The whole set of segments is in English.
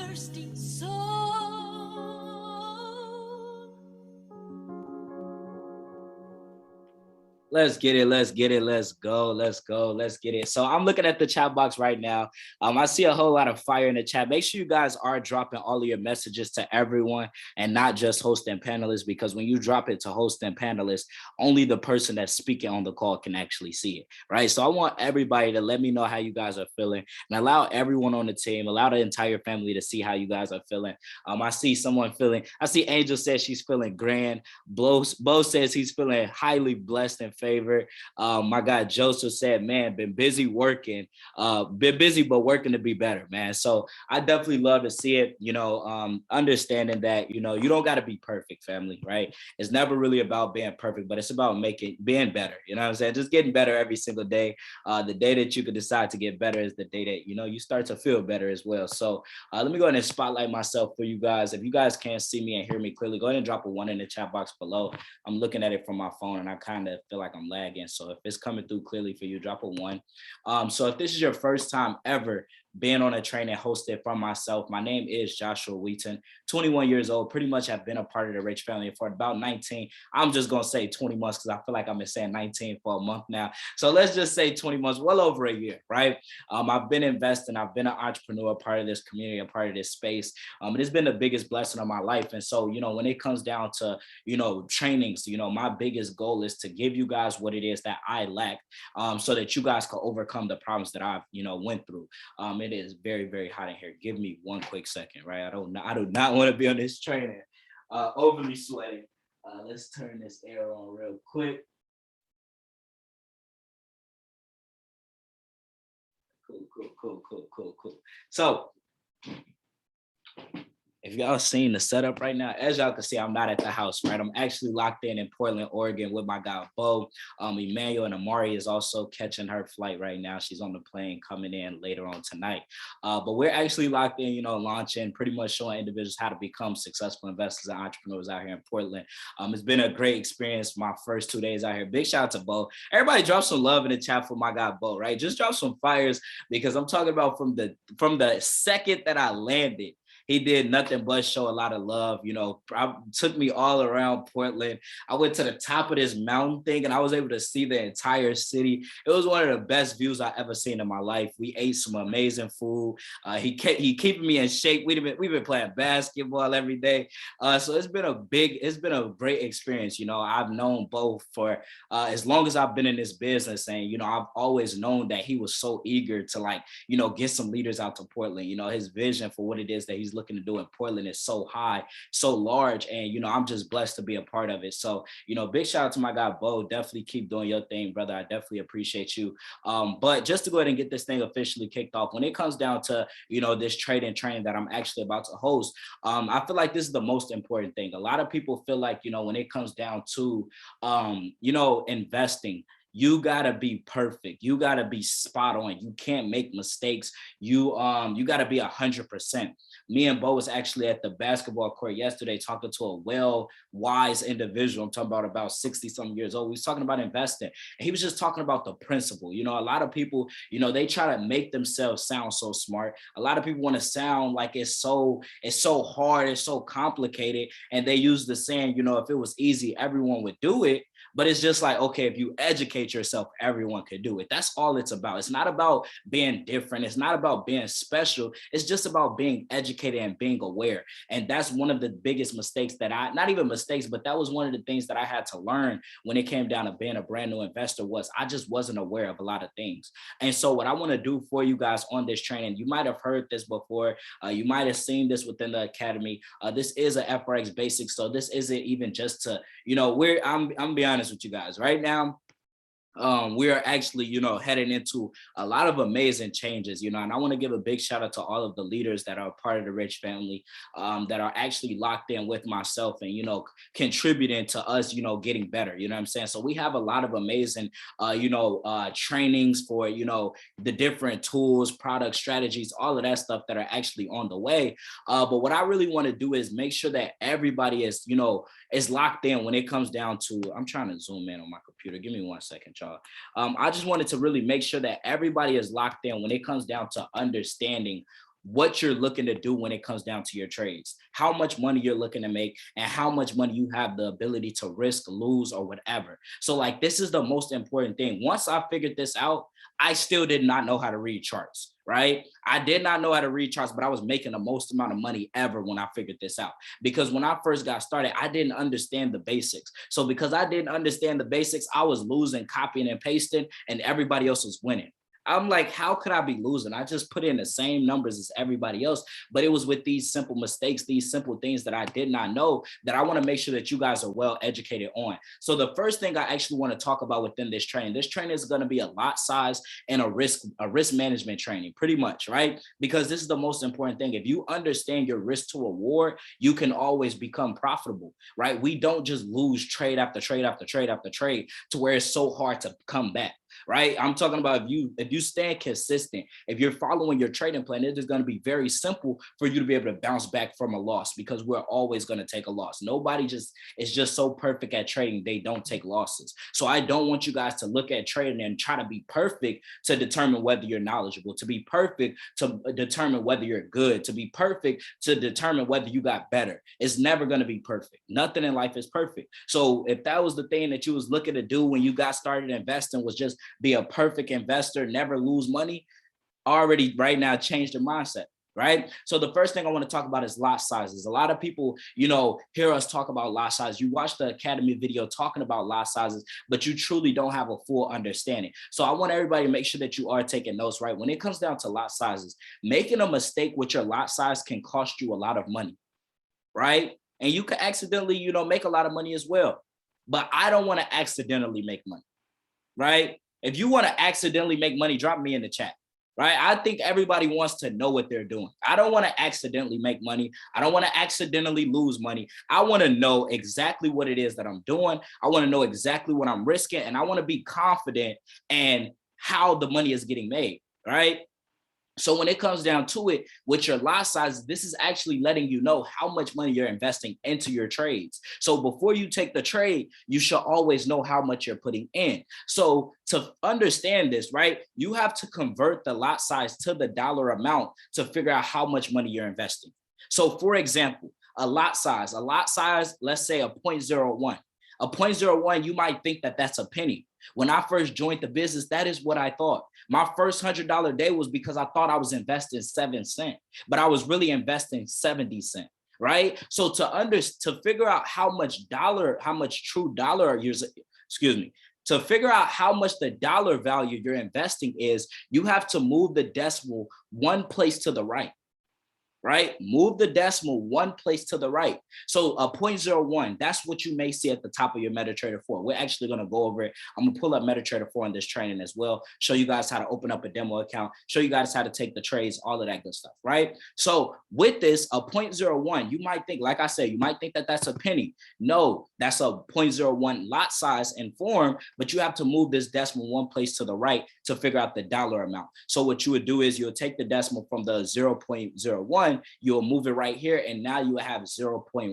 thirsty soul. Let's get it. Let's get it. Let's go. Let's go. Let's get it. So I'm looking at the chat box right now. I see a whole lot of fire in the chat. Make sure you guys are dropping all of your messages to everyone and not just host and panelists, because when you drop it to host and panelists, only the person that's speaking on the call can actually see it, right? So I want everybody to let me know how you guys are feeling and allow everyone on the team, allow the entire family to see how you guys are feeling. I see someone feeling, I see Angel says she's feeling grand. Bo says he's feeling highly blessed and favored. My guy Joseph said, man, been busy working, been busy, but working to be better, man. So I definitely love to see it, understanding that, you don't got to be perfect, family, right? It's never really about being perfect, but it's about being better. You know what I'm saying? Just getting better every single day. The day that you could decide to get better is the day that, you start to feel better as well. So let me go ahead and spotlight myself for you guys. If you guys can't see me and hear me clearly, go ahead and drop a 1 in the chat box below. I'm looking at it from my phone and I kind of feel like I'm lagging. So if it's coming through clearly for you, drop a 1. So if this is your first time ever being on a training hosted from myself, my name is Joshua Wheaton, 21 years old, pretty much have been a part of the Rich family for about 19. I'm just going to say 20 months because I feel like I've been saying 19 for a month now. So let's just say 20 months, well over a year, right? I've been investing. I've been an entrepreneur, part of this community, a part of this space. It's been the biggest blessing of my life. And so, when it comes down to, trainings, my biggest goal is to give you guys what it is that I lack, so that you guys can overcome the problems that I've, went through. It is very, very hot in here. Give me one quick second, right? I do not want to be on this training, overly sweating. Let's turn this air on real quick. Cool. So if y'all seen the setup right now, as y'all can see, I'm not at the house, right? I'm actually locked in Portland, Oregon with my guy, Bo. Emmanuel and Amari is also catching her flight right now. She's on the plane coming in later on tonight. But we're actually locked in, launching, pretty much showing individuals how to become successful investors and entrepreneurs out here in Portland. It's been a great experience my first 2 days out here. Big shout out to Bo. Everybody drop some love in the chat for my guy, Bo, right? Just drop some fires, because I'm talking about from the second that I landed, he did nothing but show a lot of love. Took me all around Portland. I went to the top of this mountain thing and I was able to see the entire city. It was one of the best views I ever seen in my life. We ate some amazing food. He keeping me in shape. We've been playing basketball every day. So it's been a great experience. I've known Bo for as long as I've been in this business, and I've always known that he was so eager to get some leaders out to Portland. His vision for what it is that he's looking to do in Portland is so high, so large, and I'm just blessed to be a part of it. So big shout out to my guy Bo. Definitely keep doing your thing, brother. I definitely appreciate you. But just to go ahead and get this thing officially kicked off, when it comes down to this training that I'm actually about to host, I feel like this is the most important thing. A lot of people feel like when it comes down to investing, you gotta be perfect. You gotta be spot on. You can't make mistakes. You gotta be 100%. Me and Bo was actually at the basketball court yesterday talking to a wise individual. I'm talking about 60 something years old. We was talking about investing. And he was just talking about the principle. A lot of people, they try to make themselves sound so smart. A lot of people want to sound like it's so hard, it's so complicated. And they use the saying, if it was easy, everyone would do it. But it's just like, okay, if you educate yourself, everyone could do it. That's all it's about. It's not about being different. It's not about being special. It's just about being educated and being aware. And that's one of the biggest mistakes not even mistakes, but that was one of the things that I had to learn when it came down to being a brand new investor. Was I just wasn't aware of a lot of things. And so what I want to do for you guys on this training, you might have heard this before. You might have seen this within the academy. This is a FRX basics. So this isn't even just to, I'm be honest with you guys right now. We are actually, heading into a lot of amazing changes, and I want to give a big shout out to all of the leaders that are part of the Rich family, that are actually locked in with myself and, contributing to us, getting better, you know what I'm saying? So we have a lot of amazing, trainings for, the different tools, product strategies, all of that stuff that are actually on the way. But what I really want to do is make sure that everybody is, is locked in when it comes down to, I'm trying to zoom in on my computer. Give me 1 second, y'all. I just wanted to really make sure that everybody is locked in when it comes down to understanding what you're looking to do when it comes down to your trades, how much money you're looking to make, and how much money you have the ability to risk, lose, or whatever. So like, this is the most important thing. Once I figured this out, I still did not know how to read charts, right? I did not know how to read charts, but I was making the most amount of money ever when I figured this out. Because when I first got started, I didn't understand the basics. So because I didn't understand the basics, I was losing, copying and pasting, and everybody else was winning. I'm like, how could I be losing? I just put in the same numbers as everybody else, but it was with these simple mistakes, these simple things that I did not know, that I want to make sure that you guys are well educated on. So the first thing I actually want to talk about within this training is going to be a lot size and a risk management training, pretty much, right? Because this is the most important thing. If you understand your risk to reward, you can always become profitable, right? We don't just lose trade after trade after trade after trade to where it's so hard to come back. Right? I'm talking about if you stand consistent, if you're following your trading plan, it is going to be very simple for you to be able to bounce back from a loss, because we're always going to take a loss. Nobody is just so perfect at trading, they don't take losses. So I don't want you guys to look at trading and try to be perfect to determine whether you're knowledgeable, to be perfect to determine whether you're good, to be perfect to determine whether you got better. It's never going to be perfect. Nothing in life is perfect. So if that was the thing that you was looking to do when you got started investing, was just be a perfect investor, never lose money, already right now change their mindset, right? So the first thing I want to talk about is lot sizes. A lot of people, hear us talk about lot size. You watch the Academy video talking about lot sizes, but you truly don't have a full understanding. So I want everybody to make sure that you are taking notes, right? When it comes down to lot sizes, making a mistake with your lot size can cost you a lot of money, right? And you can accidentally, make a lot of money as well. But I don't want to accidentally make money, right? If you want to accidentally make money, drop me in the chat, right? I think everybody wants to know what they're doing. I don't want to accidentally make money. I don't want to accidentally lose money. I want to know exactly what it is that I'm doing. I want to know exactly what I'm risking, and I want to be confident in how the money is getting made, right? So when it comes down to it, with your lot size, this is actually letting you know how much money you're investing into your trades. So before you take the trade, you should always know how much you're putting in. So to understand this, right, you have to convert the lot size to the dollar amount to figure out how much money you're investing. So for example, a lot size, let's say a 0.01. A 0.01, you might think that that's a penny. When I first joined the business, that is what I thought. My first $100 day was because I thought I was investing 7 cents, but I was really investing 70 cents, right? So to figure out how much true dollar to figure out how much the dollar value you're investing is, you have to move the decimal one place to the right. Right? Move the decimal one place to the right. So a 0.01, that's what you may see at the top of your MetaTrader 4. We're actually going to go over it. I'm going to pull up MetaTrader 4 in this training as well, show you guys how to open up a demo account, show you guys how to take the trades, all of that good stuff, right? So with this, a 0.01, you might think, like I said, you might think that that's a penny. No, that's a 0.01 lot size and form, but you have to move this decimal one place to the right to figure out the dollar amount. So what you would do is you'll take the decimal from the 0.01, you'll move it right here, and now you have 0.10.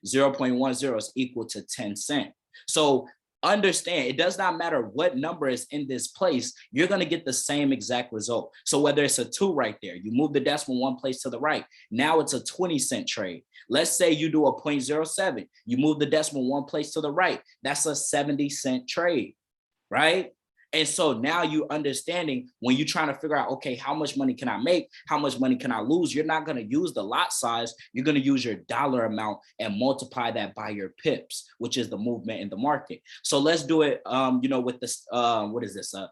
0.10 is equal to 10 cents. So understand, it does not matter what number is in this place, you're going to get the same exact result. So whether it's a 2 right there, you move the decimal one place to the right, now it's a 20-cent trade. Let's say you do a 0.07, you move the decimal one place to the right, that's a 70-cent trade, right? And so now you understanding, when you're trying to figure out, okay, how much money can I make? How much money can I lose? You're not going to use the lot size. You're going to use your dollar amount and multiply that by your pips, which is the movement in the market. So let's do it, with this, what is this? A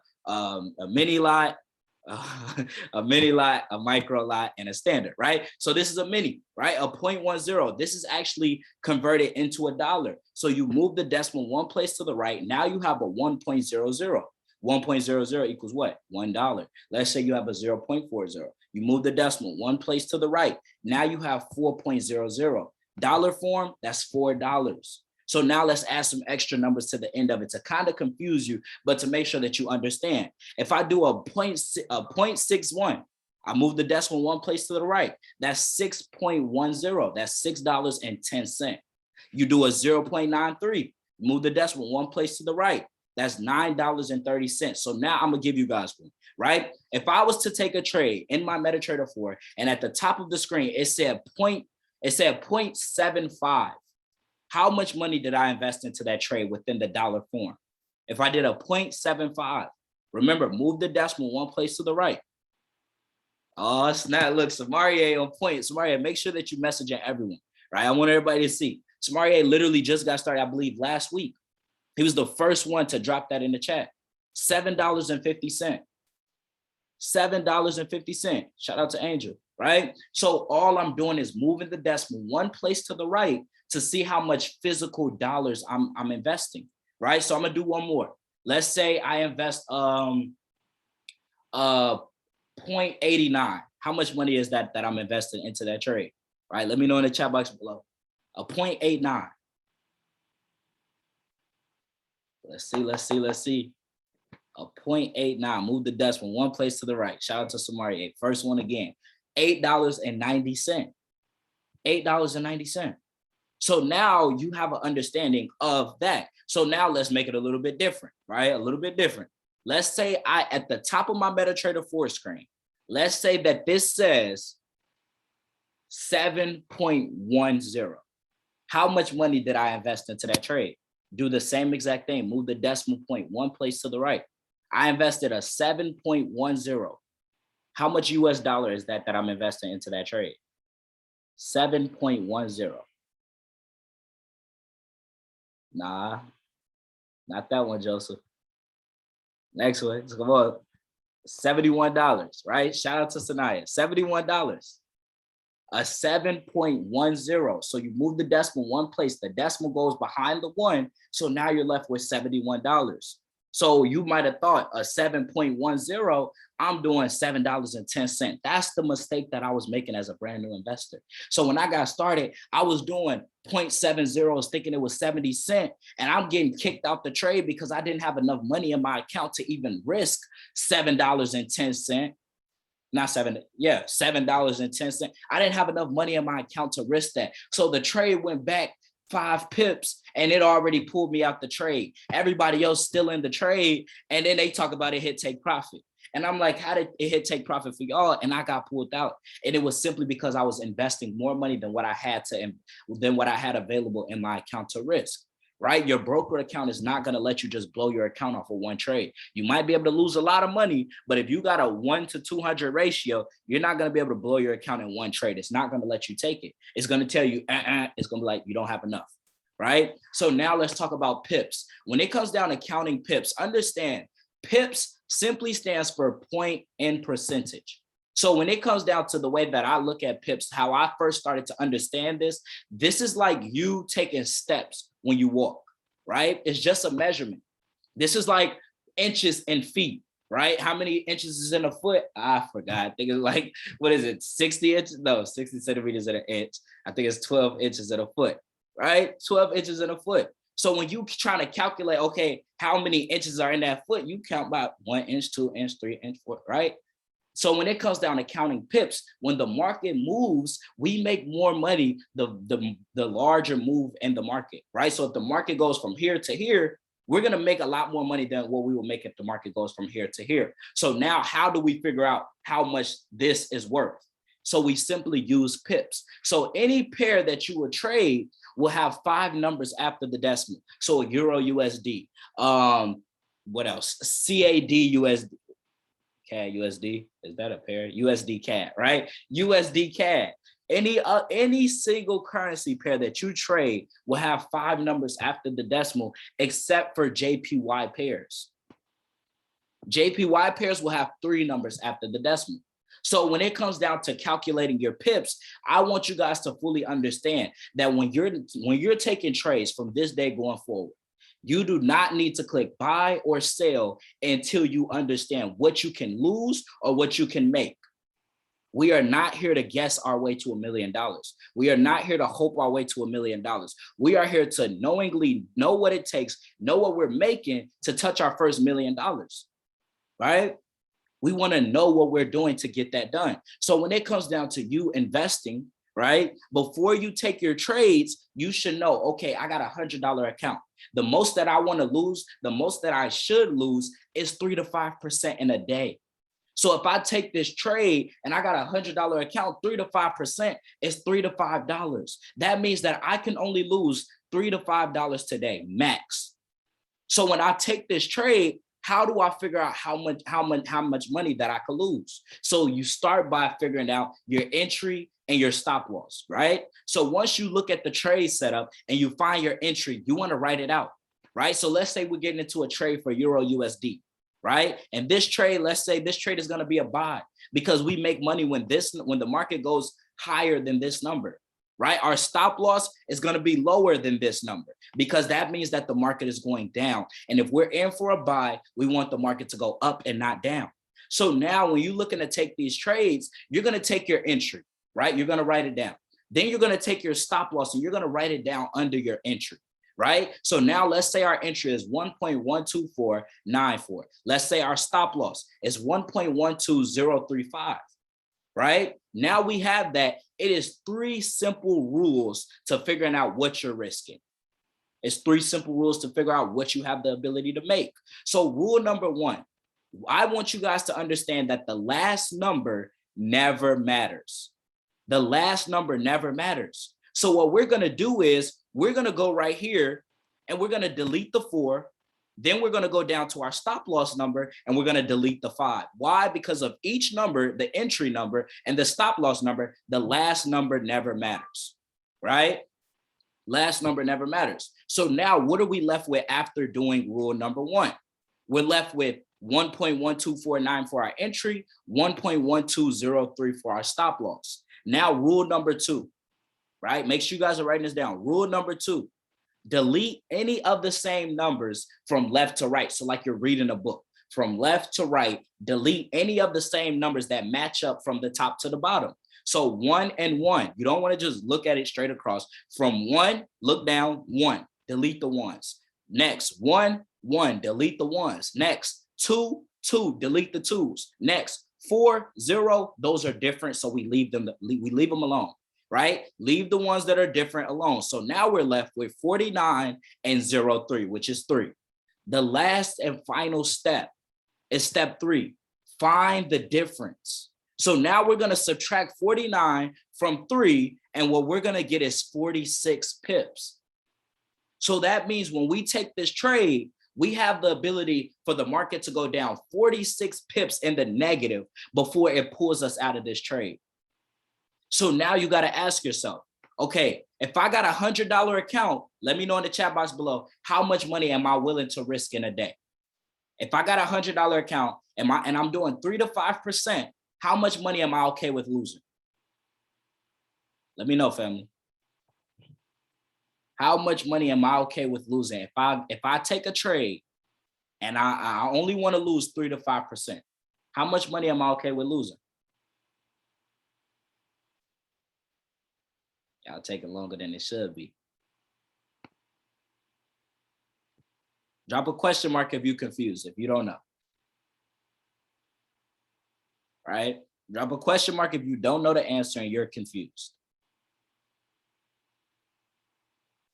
mini lot, a mini lot, a micro lot, and a standard, right? So this is a mini, right? A 0.10. This is actually converted into a dollar. So you move the decimal one place to the right. Now you have a 1.00. 1.00 equals what? $1. Let's say you have a 0.40. You move the decimal one place to the right. Now you have 4.00. Dollar form, that's $4. So now let's add some extra numbers to the end of it to kind of confuse you, but to make sure that you understand. If I do a 0.61, I move the decimal one place to the right. That's 6.10. That's $6.10. You do a 0.93, move the decimal one place to the right. That's $9.30. So now I'm gonna give you guys one. right? If I was to take a trade in my MetaTrader 4 and at the top of the screen, it said 0.75, how much money did I invest into that trade within the dollar form? If I did a 0.75, remember, move the decimal one place to the right. Oh, snap. Look, Samaria on point. Samaria, make sure that you messaging everyone, right? I want everybody to see. Samaria literally just got started, I believe, last week. He was the first one to drop that in the chat. $7.50. $7.50. Shout out to Angel, right? So all I'm doing is moving the decimal one place to the right to see how much physical dollars I'm investing, right? So I'm gonna do one more. Let's say I invest 0.89. How much money is that I'm investing into that trade? Right? Let me know in the chat box below. A 0.89. Let's see. A 0.89. Move the decimal one place to the right. Shout out to Samaria. First one again. $8.90. $8.90. So now you have an understanding of that. So now let's make it a little bit different, right? A little bit different. Let's say at the top of my MetaTrader 4 screen, let's say that this says 7.10. How much money did I invest into that trade? Do the same exact thing. Move the decimal point one place to the right. I invested a 7.10. How much US dollar is that I'm investing into that trade? 7.10. Nah, not that one, Joseph. Next one, come on. $71, right? Shout out to Sanaya. $71. A 7.10. So you move the decimal one place. The decimal goes behind the one. So now you're left with $71. So you might have thought a 7.10, I'm doing $7.10. That's the mistake that I was making as a brand new investor. So when I got started, I was doing 0.70, thinking it was 70 cents, and I'm getting kicked out the trade because I didn't have enough money in my account to even risk $7.10. Not seven, yeah, $7.10. I didn't have enough money in my account to risk that. So the trade went back 5 pips and it already pulled me out the trade. Everybody else still in the trade. And then they talk about it hit take profit. And I'm like, how did it hit take profit for y'all? And I got pulled out. And it was simply because I was investing more money than what I had available in my account to risk. Right? Your broker account is not going to let you just blow your account off of one trade. You might be able to lose a lot of money, but if you got a 1 to 200 ratio, you're not going to be able to blow your account in one trade. It's not going to let you take it. It's going to tell you, it's going to be like, you don't have enough. Right? So now let's talk about pips. When it comes down to counting pips, understand pips simply stands for point in percentage. So when it comes down to the way that I look at pips, how I first started to understand this is like you taking steps when you walk, right? It's just a measurement. This is like inches and feet, right? How many inches is in a foot? I forgot. I think it's like, what is it? 60 inches? No, 60 centimeters in an inch. I think it's 12 inches in a foot, right? 12 inches in a foot. So when you trying to calculate, okay, how many inches are in that foot, you count by 1 inch, 2 inch, 3 inch, 4, right? So when it comes down to counting pips, when the market moves, we make more money the larger move in the market, right? So if the market goes from here to here, we're going to make a lot more money than what we will make if the market goes from here to here. So now how do we figure out how much this is worth? So we simply use pips. So any pair that you would trade will have 5 numbers after the decimal. So a Euro USD, what else? CAD USD. CAD USD, is that a pair? USD CAD, right? USD CAD. Any single currency pair that you trade will have 5 numbers after the decimal, except for JPY pairs. JPY pairs will have 3 numbers after the decimal. So when it comes down to calculating your pips, I want you guys to fully understand that when you're taking trades from this day going forward, you do not need to click buy or sell until you understand what you can lose or what you can make. We are not here to guess our way to $1 million. We are not here to hope our way to $1 million. We are here to knowingly know what it takes, know what we're making to touch our first $1 million, right? We want to know what we're doing to get that done. So when it comes down to you investing, right, before you take your trades, you should know, okay, I got a $100 account. The most that I want to lose, the most that I should lose is 3 to 5% in a day. So if I take this trade and I got $100 account, 3 to 5% is $3 to $5. That means that I can only lose $3 to $5 today, max. So when I take this trade, how do I figure out how much money that I could lose? So you start by figuring out your entry and your stop loss, right? So once you look at the trade setup and you find your entry, you want to write it out, right? So let's say we're getting into a trade for Euro USD, right? And this trade, let's say this trade is going to be a buy because we make money when the market goes higher than this number, right? Our stop loss is going to be lower than this number because that means that the market is going down. And if we're in for a buy, we want the market to go up and not down. So now when you're looking to take these trades, you're going to take your entry, right? You're going to write it down. Then you're going to take your stop loss and you're going to write it down under your entry, right? So now let's say our entry is 1.12494. Let's say our stop loss is 1.12035. Right? Now we have that. It is 3 simple rules to figuring out what you're risking. It's 3 simple rules to figure out what you have the ability to make. So rule number 1, I want you guys to understand that the last number never matters. The last number never matters. So what we're going to do is we're going to go right here and we're going to delete the 4. Then we're going to go down to our stop loss number and we're going to delete the 5. Why? Because of each number, the entry number and the stop loss number, the last number never matters, right? Last number never matters. So now what are we left with after doing rule number 1? We're left with 1.12494 for our entry, 1.1203 for our stop loss. Now rule number 2, right? Make sure you guys are writing this down. Rule number 2. Delete any of the same numbers from left to right. So like you're reading a book, from left to right, delete any of the same numbers that match up from the top to the bottom. So 1 and 1, you don't want to just look at it straight across. From 1, look down, 1, delete the 1s. Next, 1, 1, delete the 1s. Next, 2, 2, delete the 2s. Next, 4, 0, those are different. So we leave them alone. Right? Leave the ones that are different alone. So now we're left with 49 and 03, which is 3. The last and final step is step 3. Find the difference. So now we're going to subtract 49 from 3, and what we're going to get is 46 pips. So that means when we take this trade, we have the ability for the market to go down 46 pips in the negative before it pulls us out of this trade. So now you got to ask yourself, okay, if I got $100 account, let me know in the chat box below, how much money am I willing to risk in a day? If I got $100 account and I'm doing 3 to 5%, how much money am I okay with losing? Let me know, family. How much money am I okay with losing? If I take a trade and I only want to lose 3 to 5%, how much money am I okay with losing? Y'all taking longer than it should be. Drop a question mark if you're confused, if you don't know. Right? Drop a question mark if you don't know the answer and you're confused.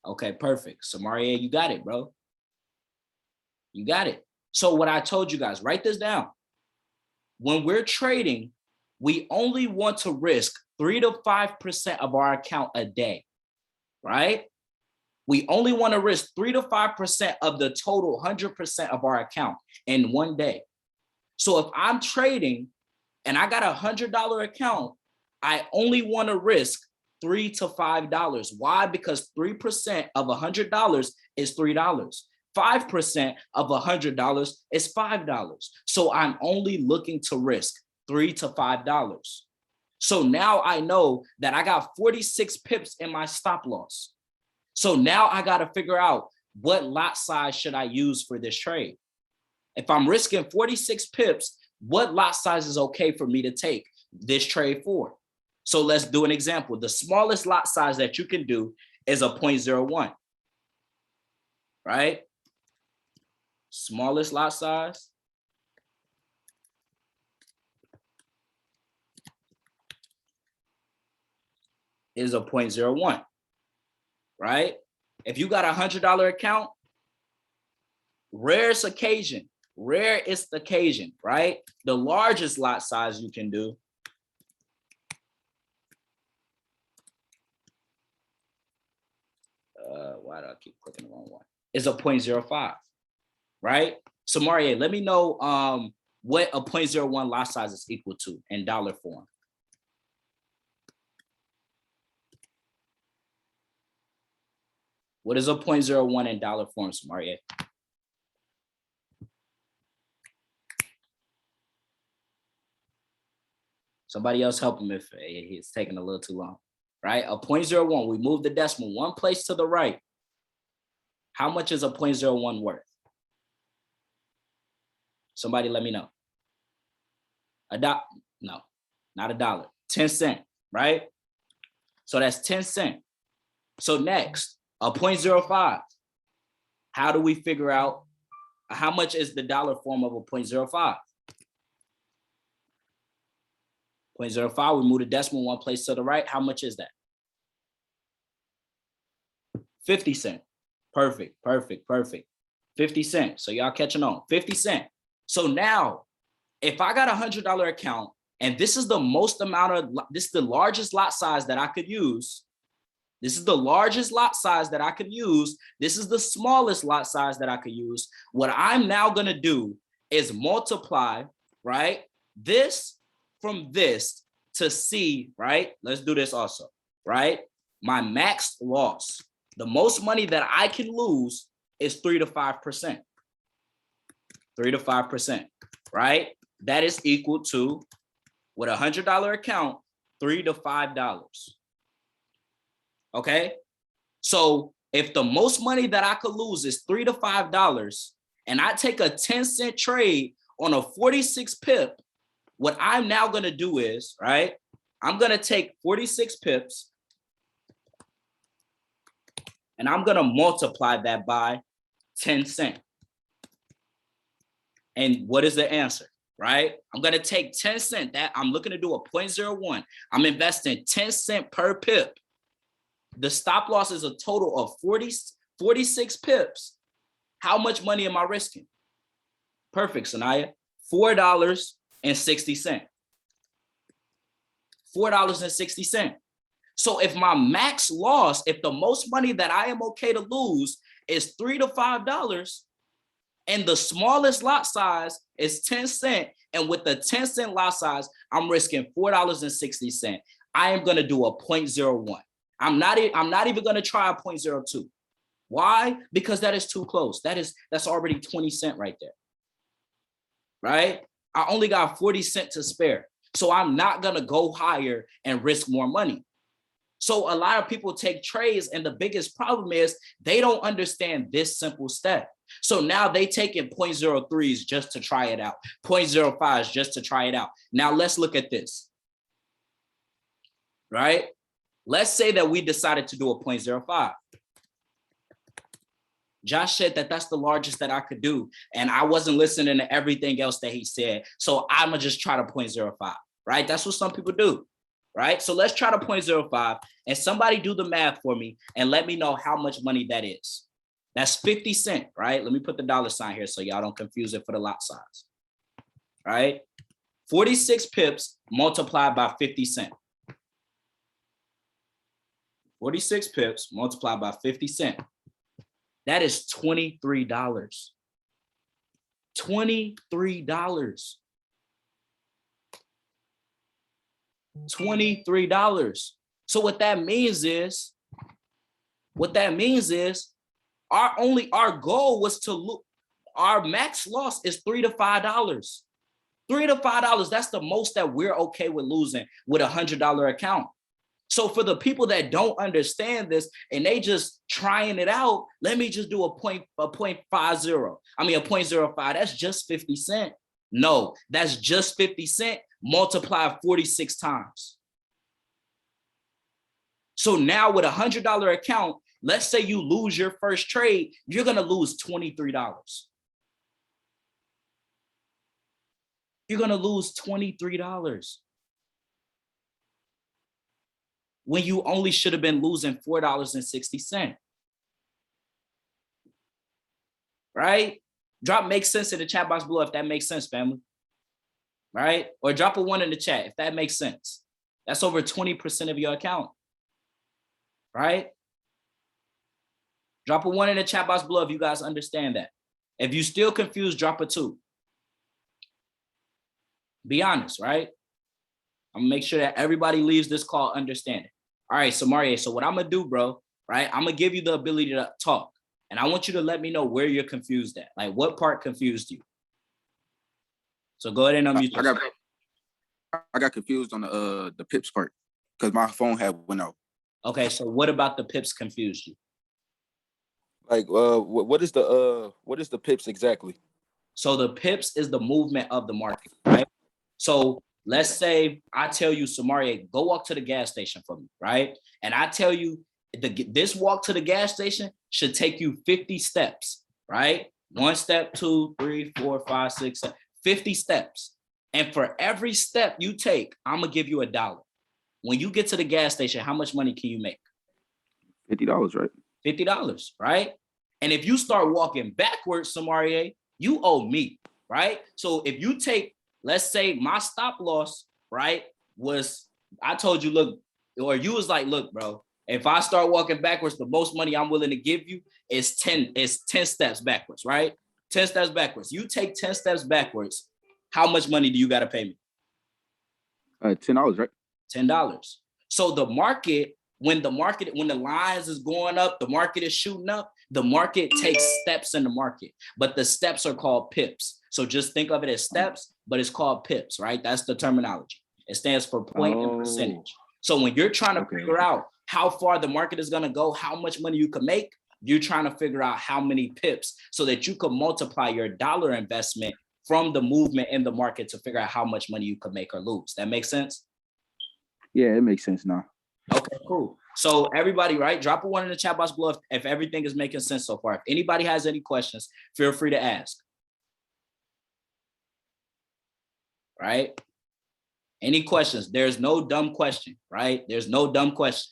Okay, perfect. So Maria, you got it, bro. You got it. So what I told you guys, write this down. When we're trading, we only want to risk 3 to 5% of our account a day, right? We only want to risk 3 to 5% of the total 100% of our account in one day. So if I'm trading and I got $100 account, I only want to risk $3 to $5. Why? Because 3% of $100 is $3. 5% of $100 is $5. So I'm only looking to risk $3 to $5. So now I know that I got 46 pips in my stop loss. So now I got to figure out what lot size should I use for this trade. If I'm risking 46 pips, what lot size is okay for me to take this trade for? So let's do an example. The smallest lot size that you can do is a 0.01, right? Smallest lot size is a 0.01, right? If you got $100 account, rarest occasion Rare is the occasion, right? The largest lot size you can do why do I keep clicking the wrong one? Is a 0.05, right? So Marie, let me know what a 0.01 lot size is equal to in dollar form. What is a 0.01 in dollar form, Marie? Somebody else help him if he's taking a little too long, right? A 0.01, we move the decimal one place to the right. How much is a 0.01 worth? Somebody let me know. No, not $1, 10 cents, right? So that's 10 cents. So next, a 0.05. How do we figure out how much is the dollar form of a 0.05? 0.05, we move the decimal one place to the right. How much is that? 50 cents. Perfect, perfect, perfect. 50 cents. So y'all catching on. 50 cents. So now, if I got a $100 account, and this is the this is the largest lot size that I could use. This is the largest lot size that I could use. This is the smallest lot size that I could use. What I'm now gonna do is multiply, right? This from this to see, right? Let's do this also, right? My max loss, the most money that I can lose is 3 to 5%. 3 to 5%, right? That is equal to, with a $100 account, $3 to $5. Okay? So if the most money that I could lose is $3 to $5, and I take a 10-cent trade on a 46 pip, what I'm now going to do is, right? I'm going to take 46 pips and I'm going to multiply that by 10 cents. And what is the answer, right? I'm going to take 10 cents. That I'm looking to do a 0.01. I'm investing 10 cents per pip. The stop loss is a total of 46 pips. How much money am I risking? Perfect, Sanaya. $4.60. $4.60. So if my max loss, if the most money that I am okay to lose is $3 to $5, and the smallest lot size is 10 cents, and with the 10-cent lot size, I'm risking $4.60. I am going to do a 0.01. I'm not even going to try a 0.02. Why? Because that is too close. That's already 20 cents right there. Right? I only got 40 cents to spare. So I'm not going to go higher and risk more money. So a lot of people take trades, and the biggest problem is they don't understand this simple step. So now they take in 0.03s just to try it out, 0.05s just to try it out. Now let's look at this, right? Let's say that we decided to do a 0.05. Josh said that that's the largest that I could do, and I wasn't listening to everything else that he said. So I'm gonna just try to 0.05, right? That's what some people do, right? So let's try to 0.05, and somebody do the math for me and let me know how much money that is. That's 50 cents, right? Let me put the dollar sign here so y'all don't confuse it for the lot size, right? 46 pips multiplied by 50 cents. 46 pips multiplied by 50 cents. That is $23. $23. $23. So what that means is our goal was to look, our max loss is $3 to $5. $3 to $5, that's the most that we're okay with losing with a $100 account. So for the people that don't understand this and they just trying it out, let me just do a 0.50. I mean, a 0.05, that's just 50 cents. No, that's just 50 cents multiplied 46 times. So now with a $100 account, let's say you lose your first trade, you're going to lose $23. You're going to lose $23 when you only should have been losing $4.60. Right? Drop makes sense in the chat box below if that makes sense, family. Right? Or drop a 1 in the chat if that makes sense. That's over 20% of your account. Right? Drop a 1 in the chat box below if you guys understand that. If you still confused, drop a 2. Be honest, right? I'm gonna make sure that everybody leaves this call understanding. All right, so Mario, so what I'm gonna do, bro, right? I'm gonna give you the ability to talk, and I want you to let me know where you're confused at. Like, what part confused you? So go ahead and unmute yourself. I got confused on the pips part because my phone had went out. Okay, so what about the pips confused you? Like, what is the pips exactly? So the pips is the movement of the market, right? So let's say I tell you, Samaria, go walk to the gas station for me, right? And I tell you, this walk to the gas station should take you 50 steps, right? 1 step, 2, 3, 4, 5, 6, 7, 50 steps. And for every step you take, I'm gonna give you $1. When you get to the gas station, how much money can you make? $50, right? $50, right? And if you start walking backwards, Samaria, you owe me, right? So if you take, let's say my stop loss, right, was, I told you, look, or you was like, look, bro, if I start walking backwards, the most money I'm willing to give you is 10 steps backwards, right? 10 steps backwards. You take 10 steps backwards, how much money do you got to pay me? $10, right? $10. So the market, when the lines is going up, the market is shooting up, the market takes steps in the market, but the steps are called pips. So just think of it as steps, but it's called pips, right? That's the terminology. It stands for point and percentage. So when you're trying to figure out how far the market is going to go, how much money you can make, you're trying to figure out how many pips so that you can multiply your dollar investment from the movement in the market to figure out how much money you could make or lose. That makes sense? Yeah, it makes sense now. Okay, cool. So everybody, right, drop a 1 in the chat box below if everything is making sense so far. If anybody has any questions, feel free to ask. Right? Any questions? There's no dumb question, right? There's no dumb question.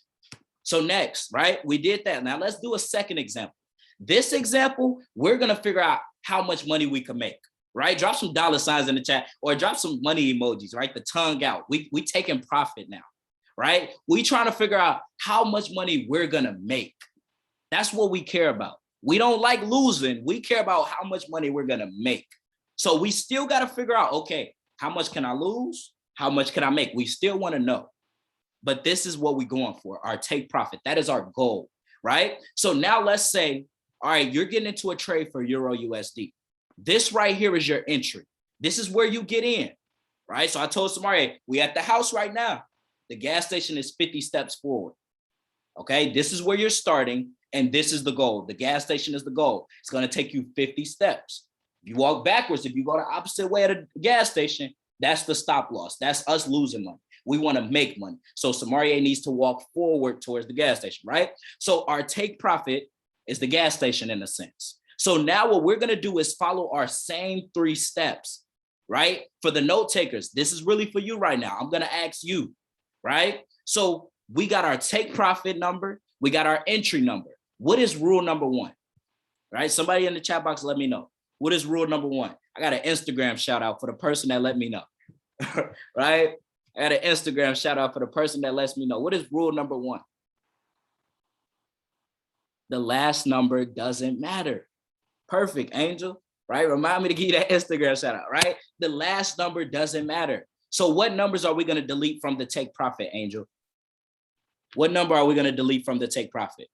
So next, right, we did that. Now let's do a second example. This example, we're going to figure out how much money we can make, right? Drop some $ in the chat or drop some money emojis, right? The tongue out. We taking profit now, right? We trying to figure out how much money we're going to make. That's what we care about. We don't like losing. We care about how much money we're going to make. So we still got to figure out, okay, how much can I lose? How much can I make? We still want to know. But this is what we're going for, our take profit. That is our goal, right? So now let's say, all right, you're getting into a trade for Euro USD. This right here is your entry. This is where you get in, right? So I told Samaria, we at the house right now. The gas station is 50 steps forward. Okay, this is where you're starting, and this is the goal. The gas station is the goal. It's going to take you 50 steps. If you walk backwards, if you go the opposite way at the gas station, that's the stop loss. That's us losing money. We want to make money. So Samaria needs to walk forward towards the gas station, right? So our take profit is the gas station in a sense. So now what we're going to do is follow our same 3 steps, right? For the note takers, this is really for you right now. I'm going to ask you, right? So we got our take profit number. We got our entry number. What is rule number 1? Right? Somebody in the chat box, let me know. What is rule number 1? I got an Instagram shout out for the person that let me know, right? I got an Instagram shout out for the person that lets me know. What is rule number 1? The last number doesn't matter. Perfect, Angel, right? Remind me to give you that Instagram shout out, right? The last number doesn't matter. So what numbers are we going to delete from the take profit, Angel? What number are we going to delete from the take profit?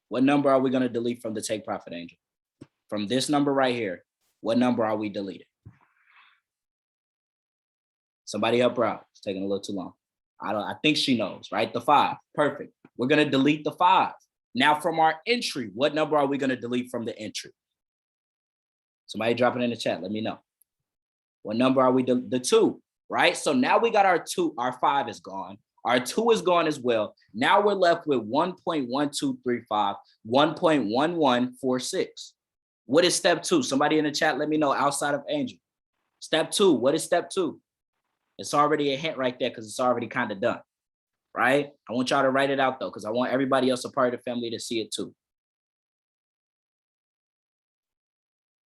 What number are we going to delete from the take profit, Angel? From this number right here, what number are we deleting? Somebody help her out. It's taking a little too long. I think she knows, right? The 5. Perfect. We're going to delete the 5. Now from our entry, what number are we going to delete from the entry? Somebody drop it in the chat. Let me know. What number are we? The 2, right? So now we got our 2. Our 5 is gone. Our 2 is gone as well. Now we're left with 1.1235, 1.1146. What is step 2? Somebody in the chat, let me know outside of Angel. Step 2, what is step 2? It's already a hint right there because it's already kind of done, right? I want y'all to write it out though, because I want everybody else a part of the family to see it too.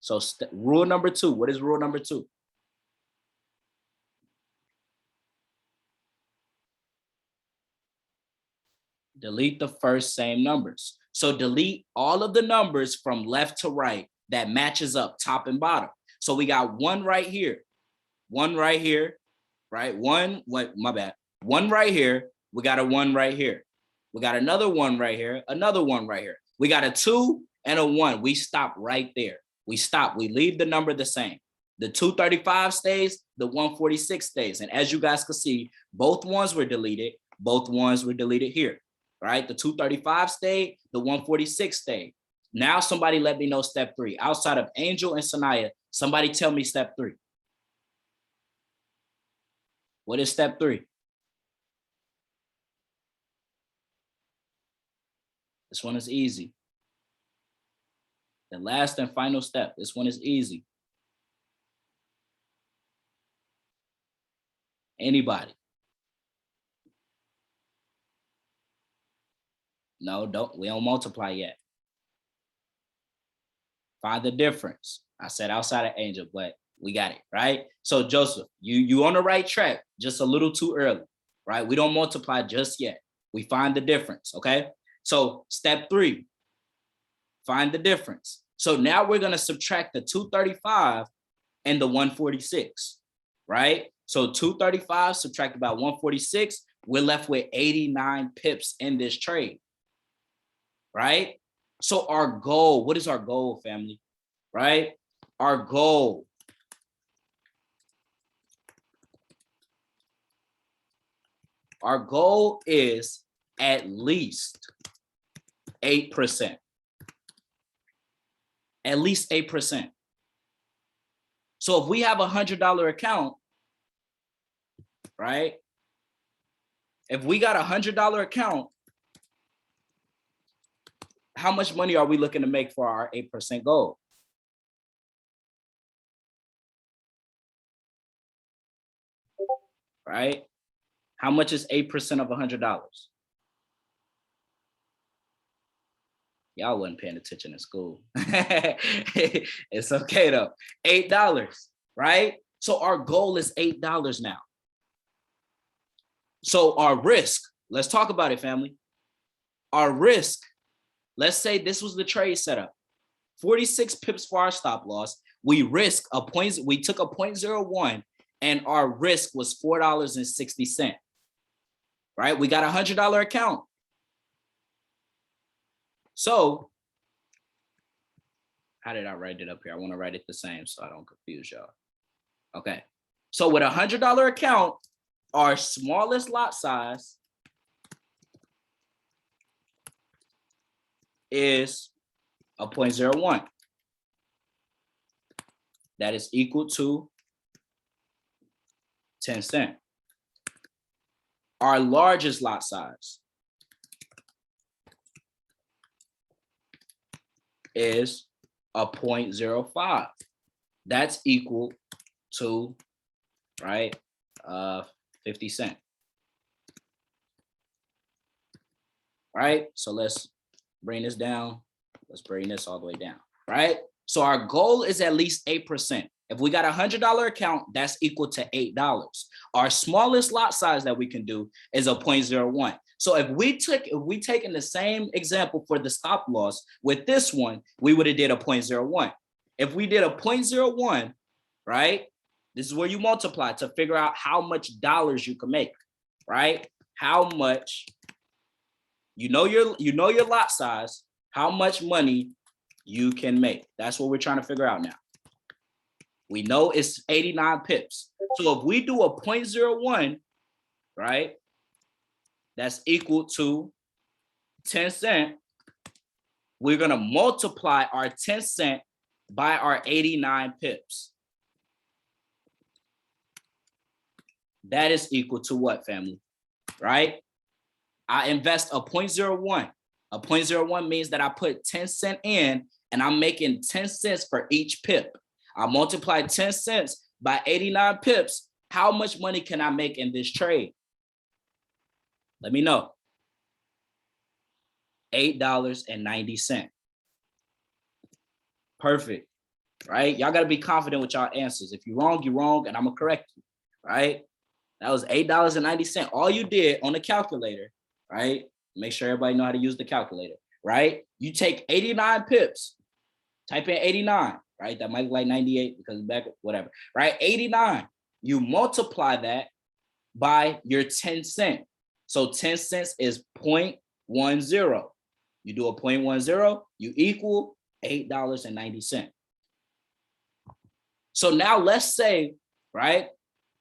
So rule number 2, what is rule number 2? Delete the first same numbers. So delete all of the numbers from left to right that matches up top and bottom. So we got 1 right here, 1 right here, right? 1, what, my bad. 1 right here, we got a 1 right here. We got another 1 right here, another 1 right here. We got a 2 and a 1. We stop right there. We stop, we leave the number the same. The 235 stays, the 146 stays. And as you guys can see, both ones were deleted, both ones were deleted here, right? The 235 stayed, the 146 stayed. Now somebody let me know step 3. Outside of Angel and Sanaya, somebody tell me step 3. What is step 3? This one is easy. The last and final step. This one is easy. Anybody? No, we don't multiply yet. Find the difference. I said outside of Angel, but we got it, right? So Joseph, you on the right track, just a little too early, right? We don't multiply just yet. We find the difference, okay? So step 3, find the difference. So now we're gonna subtract the 235 and the 146, right? So 235 subtracted by 146, we're left with 89 pips in this trade, right? So our goal, what is our goal, family, right? Our goal is at least 8%. At least 8%. So if we have $100 account, right? If we got $100 account, how much money are we looking to make for our 8% goal? Right? How much is 8% of $100? Y'all wasn't paying attention in school. It's okay though. $8, right? So our goal is $8 now. So our risk, let's talk about it, family. Our risk, let's say this was the trade setup. 46 pips for our stop loss. We took a 0.01 and our risk was $4.60. Right? We got $100 account. So how did I write it up here? I want to write it the same so I don't confuse y'all. Okay. So with $100 account, our smallest lot size is a 0.01. That is equal to 10 cents. Our largest lot size is a 0.05. That's equal to, right, 50 cents. Right? So let's bring this down. Let's bring this all the way down, right? So our goal is at least 8%. If we got a $100 account, that's equal to $8. Our smallest lot size that we can do is a 0.01. So if we taken the same example for the stop loss with this one, we would have did a 0.01. If we did a 0.01, right? This is where you multiply to figure out how much dollars you can make, right? How much, you know your lot size, how much money you can make. That's what we're trying to figure out now. We know it's 89 pips. So if we do a 0.01, right, that's equal to 10 cents. We're going to multiply our 10 cents by our 89 pips. That is equal to what, family? Right? I invest a 0.01. A 0.01 means that I put 10 cents in and I'm making 10 cents for each pip. I multiply 10 cents by 89 pips. How much money can I make in this trade? Let me know. $8.90. Perfect, right? Y'all got to be confident with y'all answers. If you're wrong, you're wrong, and I'm going to correct you, right? That was $8.90. All you did on the calculator, right? Make sure everybody know how to use the calculator, right? You take 89 pips, type in 89, right? That might be like 98 because back, whatever, right? 89. You multiply that by your 10 cent. So 10 cents is 0.10. You do a 0.10, you equal $8.90. So now let's say, right?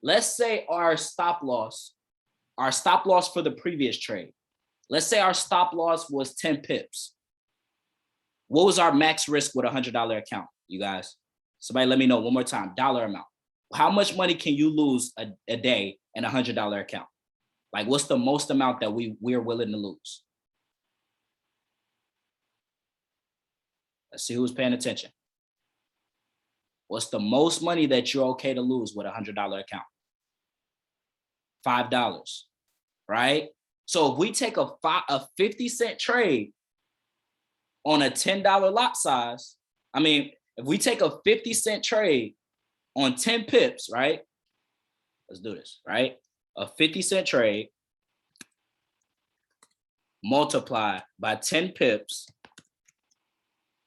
Let's say our stop loss for the previous trade. Let's say our stop loss was 10 pips. What was our max risk with a $100 account, you guys? Somebody let me know one more time, dollar amount. How much money can you lose a day in a $100 account? Like, what's the most amount that we're willing to lose? Let's see who's paying attention. What's the most money that you're okay to lose with a $100 account? $5, right? So if we take a 50-cent trade on a $10 lot size, I mean, if we take a 50-cent trade on 10 pips, right? Let's do this, right? A 50-cent trade multiplied by 10 pips,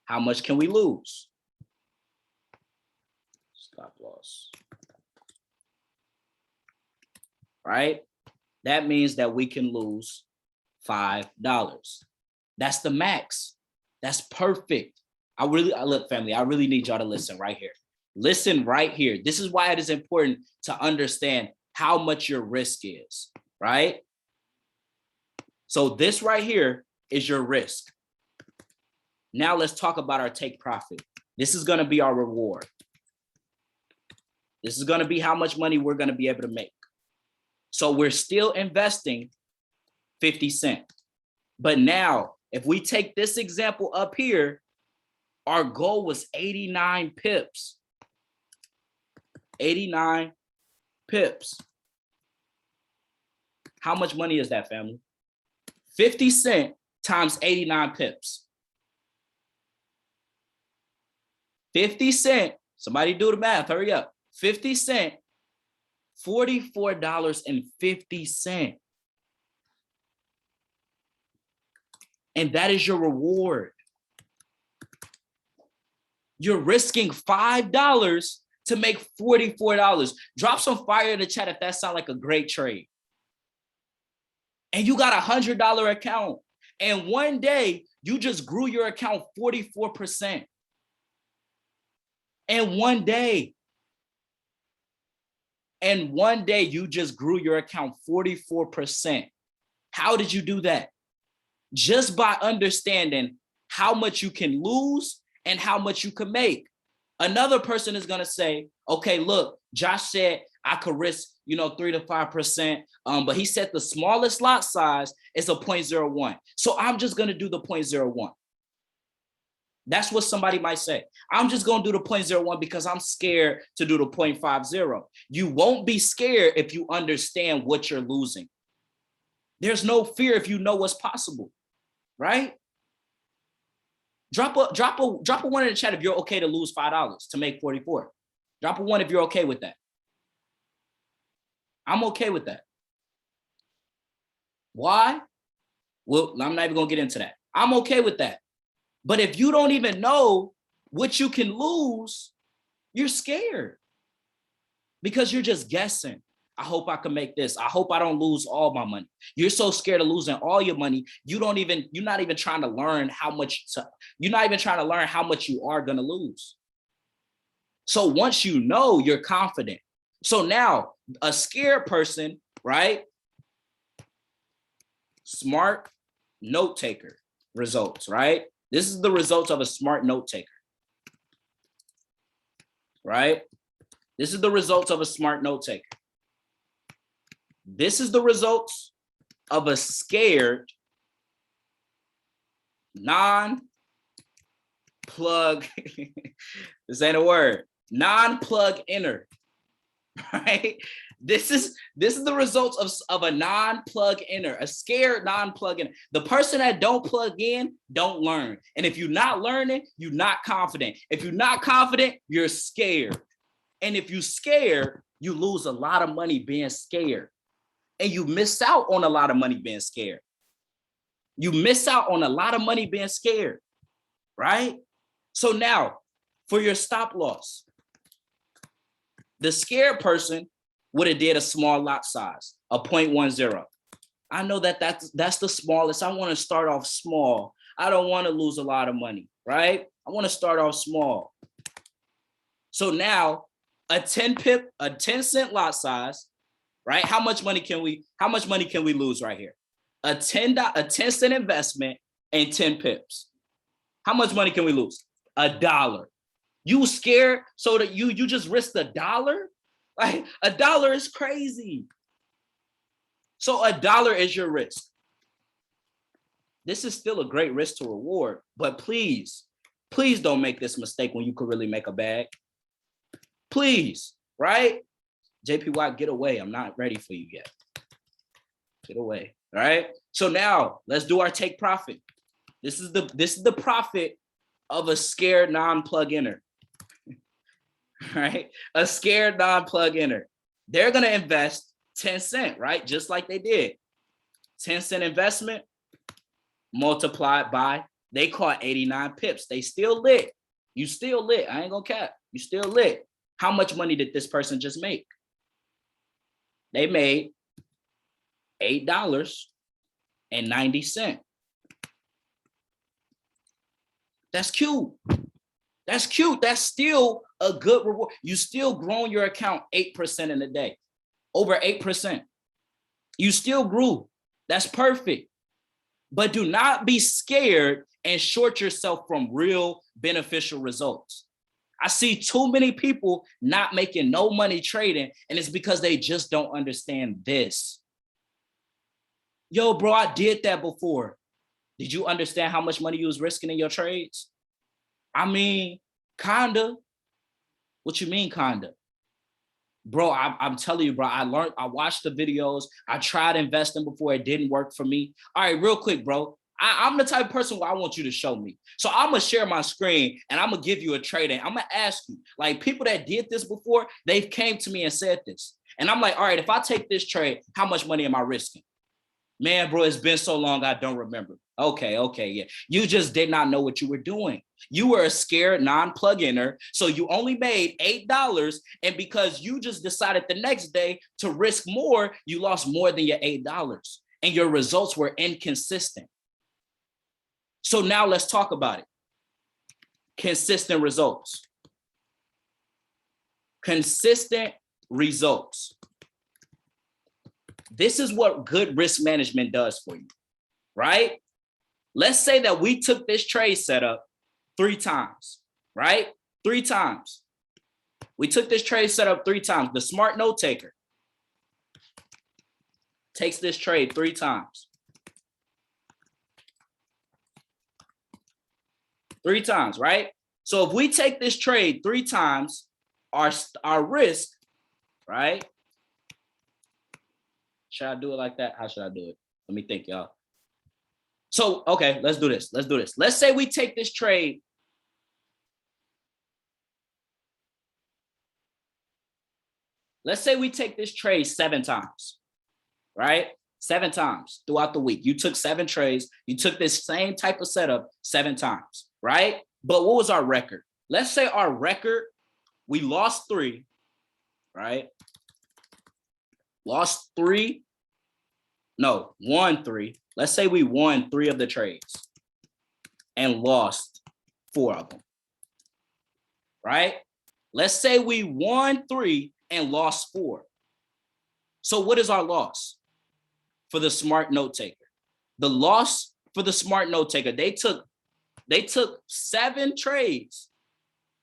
how much can we lose? Stop loss. Right? That means that we can lose $5. That's the max. That's perfect. Look, family, I really need y'all to listen right here. Listen right here. This is why it is important to understand how much your risk is, right? So this right here is your risk. Now let's talk about our take profit. This is going to be our reward. This is going to be how much money we're going to be able to make. So we're still investing 50 cents. But now, if we take this example up here, our goal was 89 pips. 89 pips. How much money is that, family? 50 cents times 89 pips. 50 cents. Somebody do the math. Hurry up. 50 cents. $44.50. And that is your reward. You're risking $5 to make $44. Drop some fire in the chat if that sounds like a great trade. And you got a $100 account. And one day you just grew your account 44%. And one day you just grew your account 44%. How did you do that? Just by understanding how much you can lose and how much you can make. Another person is going to say, okay, look, Josh said I could risk, 3 to 5%, but he said the smallest lot size is a 0.01. So I'm just going to do the 0.01. That's what somebody might say. I'm just going to do the 0.01 because I'm scared to do the 0.50. You won't be scared if you understand what you're losing. There's no fear if you know what's possible, right? Drop a one in the chat if you're okay to lose $5 to make 44. Drop a one if you're okay with that. I'm okay with that. Why? Well, I'm not even going to get into that. I'm okay with that. But if you don't even know what you can lose, you're scared because you're just guessing. I hope I can make this. I hope I don't lose all my money. You're so scared of losing all your money. You're not even trying to learn how much you are going to lose. So once you know, you're confident. So now a scared person, right? Smart note taker results, right? This is the results of a smart note taker, right? This is the results of a smart note taker. This is the results of a scared non-plug, this ain't a word, non-plug inner, right? This is the results of a non-plug inner, a scared non-plug in. The person that don't plug in don't learn. And if you're not learning, you're not confident. If you're not confident, you're scared. And if you're scared, you lose a lot of money being scared. And you miss out on a lot of money being scared. You miss out on a lot of money being scared, right? So now, for your stop loss, the scared person would have did a small lot size, a 0.10. I know that's the smallest. I want to start off small. I don't want to lose a lot of money, right? I want to start off small. So now a 10 cent lot size, right? How much money can we lose right here? A 10 cent investment and 10 pips. How much money can we lose? $1. You scared so that you just risked $1? Like $1 is crazy. So $1 is your risk. This is still a great risk to reward, but please don't make this mistake when you could really make a bag. Please, right? JP Watt, get away. I'm not ready for you yet. Get away. All right. So now let's do our take profit. This is the profit of a scared non-plug inner. Right? A scared non-plug inner. They're gonna invest 10 cents, right? Just like they did. 10 cent investment multiplied by, they caught 89 pips. They still lit. You still lit. I ain't gonna cap. You still lit. How much money did this person just make? They made $8.90. That's cute. That's cute. That's still a good reward. You still grown your account 8% in a day, over 8%. You still grew. That's perfect. But do not be scared and short yourself from real beneficial results. I see too many people not making no money trading, and it's because they just don't understand this. Yo, bro, I did that before. Did you understand how much money you was risking in your trades? I mean, kinda. What you mean, kinda? Bro, I'm telling you, bro, I watched the videos. I tried investing before, it didn't work for me. All right, real quick, bro. I'm the type of person where I want you to show me. So I'm gonna share my screen and I'm gonna give you a trade. And I'm gonna ask you, like, people that did this before, they've came to me and said this. And I'm like, all right, if I take this trade, how much money am I risking? Man, bro, it's been so long, I don't remember. Okay, yeah. You just did not know what you were doing. You were a scared non-plug-inner, so you only made $8, and because you just decided the next day to risk more, you lost more than your $8, and your results were inconsistent. So now let's talk about it. Consistent results. Consistent results. This is what good risk management does for you, right? Let's say that we took this trade setup 3 times, right? 3 times. We took this trade setup 3 times. The smart note taker takes this trade 3 times. 3 times, right? So if we take this trade 3 times, our risk, right? Should I do it like that? How should I do it? Let me think, y'all. So, okay, let's do this. Let's say we take this trade. Let's say we take this trade 7 times, right? 7 times throughout the week. You took 7 trades. You took this same type of setup 7 times, right? But what was our record? Let's say our record, we lost 3, right? Lost 3. No, won 3. Let's say we won 3 of the trades and lost 4 of them, right? Let's say we won 3 and lost 4. So what is our loss for the smart note taker? The loss for the smart note taker, they took 7 trades.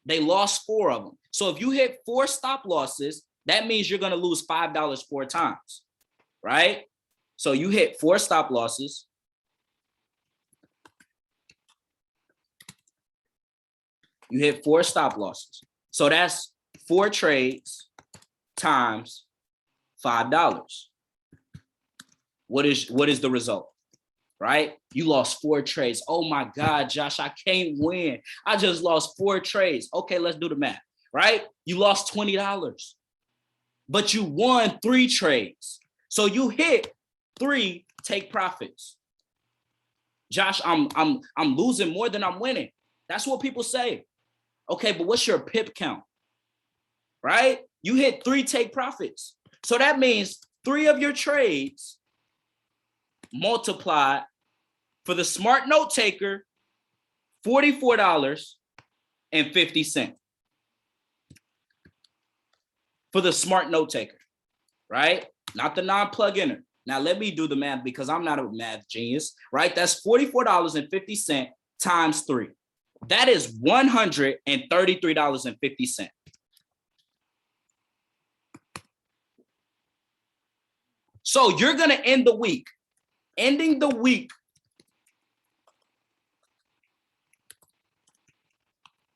They lost 4 of them. So if you hit 4 stop losses, that means you're going to lose $5 4 times, right? So you hit 4 stop losses. You hit 4 stop losses. So that's 4 trades times $5. What is the result? Right? You lost 4 trades. Oh my God, Josh, I can't win. I just lost 4 trades. Okay, let's do the math, right? You lost $20, but you won 3 trades. So you hit 3 take profits. Josh, I'm losing more than I'm winning. That's what people say. Okay, but what's your pip count? Right? You hit 3 take profits. So that means 3 of your trades multiplied for the smart note taker, $44.50 for the smart note taker, right? Not the non-plug-inner. Now let me do the math because I'm not a math genius, right? That's $44.50 times 3. That is $133.50. So you're going to end the week, ending the week,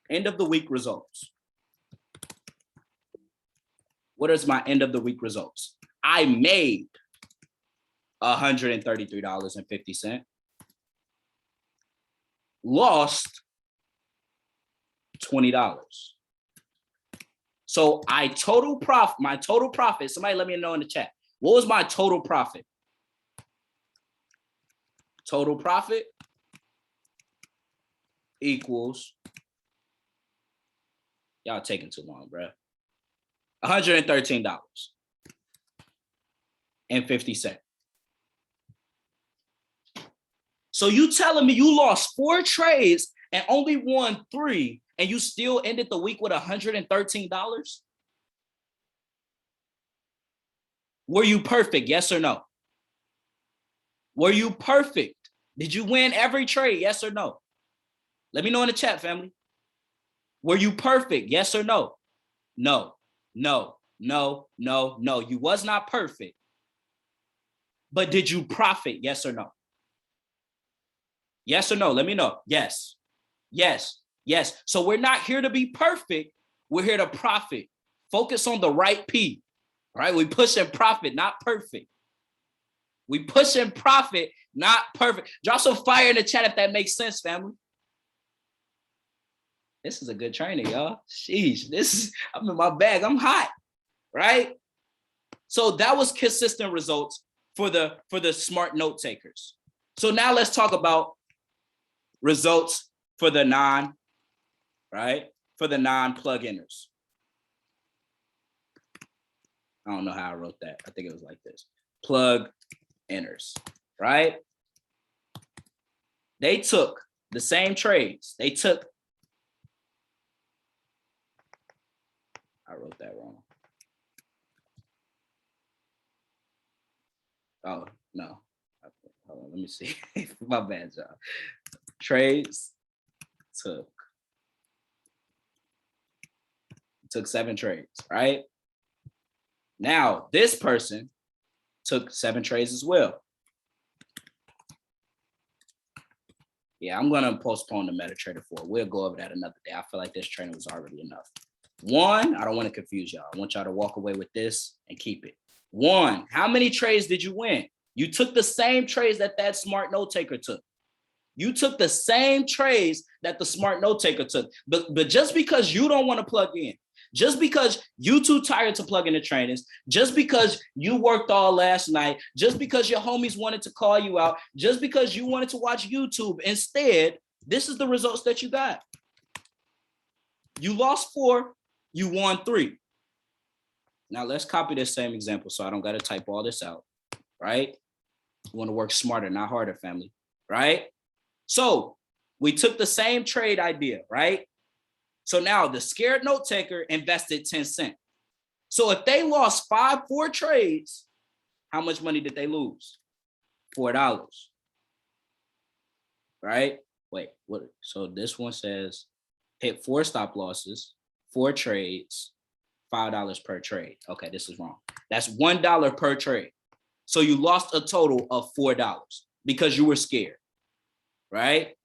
end of the week results. What is my end of the week results? I made $133.50. Lost $20. So my total profit, somebody let me know in the chat. What was my total profit? Total profit equals, y'all taking too long, bro. $113.50. So you telling me you lost 4 trades and only won 3, and you still ended the week with $113? Were you perfect? Yes or no? Were you perfect? Did you win every trade? Yes or no? Let me know in the chat, family. Were you perfect? Yes or no? No, no, no, no, no. You was not perfect. But did you profit? Yes or no? Yes or no? Let me know. Yes, yes, yes. So we're not here to be perfect. We're here to profit. Focus on the right P, right? We pushing profit, not perfect. We pushing profit, not perfect. Drop some fire in the chat if that makes sense, family. This is a good training, y'all. Sheesh, I'm in my bag. I'm hot, right? So that was consistent results for the smart note takers. So now let's talk about results for the for the non-plug-inners. I don't know how I wrote that. I think it was like this. Plug-inners, right? They took the same trades. I wrote that wrong. Oh, no. Hold on, let me see. My bad, y'all. Trades took 7 trades, right? Now, this person took 7 trades as well. Yeah, I'm going to postpone the MetaTrader 4. We'll go over that another day. I feel like this training was already enough. 1, I don't want to confuse y'all. I want y'all to walk away with this and keep it. 1, how many trades did you win? You took the same trades that smart note taker took. You took the same trades that the smart note taker took. But just because you don't want to plug in, just because you too tired to plug in the trainings, just because you worked all last night, just because your homies wanted to call you out, just because you wanted to watch YouTube instead, this is the results that you got. You lost 4, you won 3. Now let's copy this same example so I don't got to type all this out, right? You want to work smarter, not harder, family, right? So we took the same trade idea, right? So now the scared note taker invested 10 cents. So if they lost 4 trades, how much money did they lose? $4, right? Wait, what? So this one says hit 4 stop losses, 4 trades, $5 per trade. Okay, this is wrong. That's $1 per trade. So you lost a total of $4 because you were scared, right?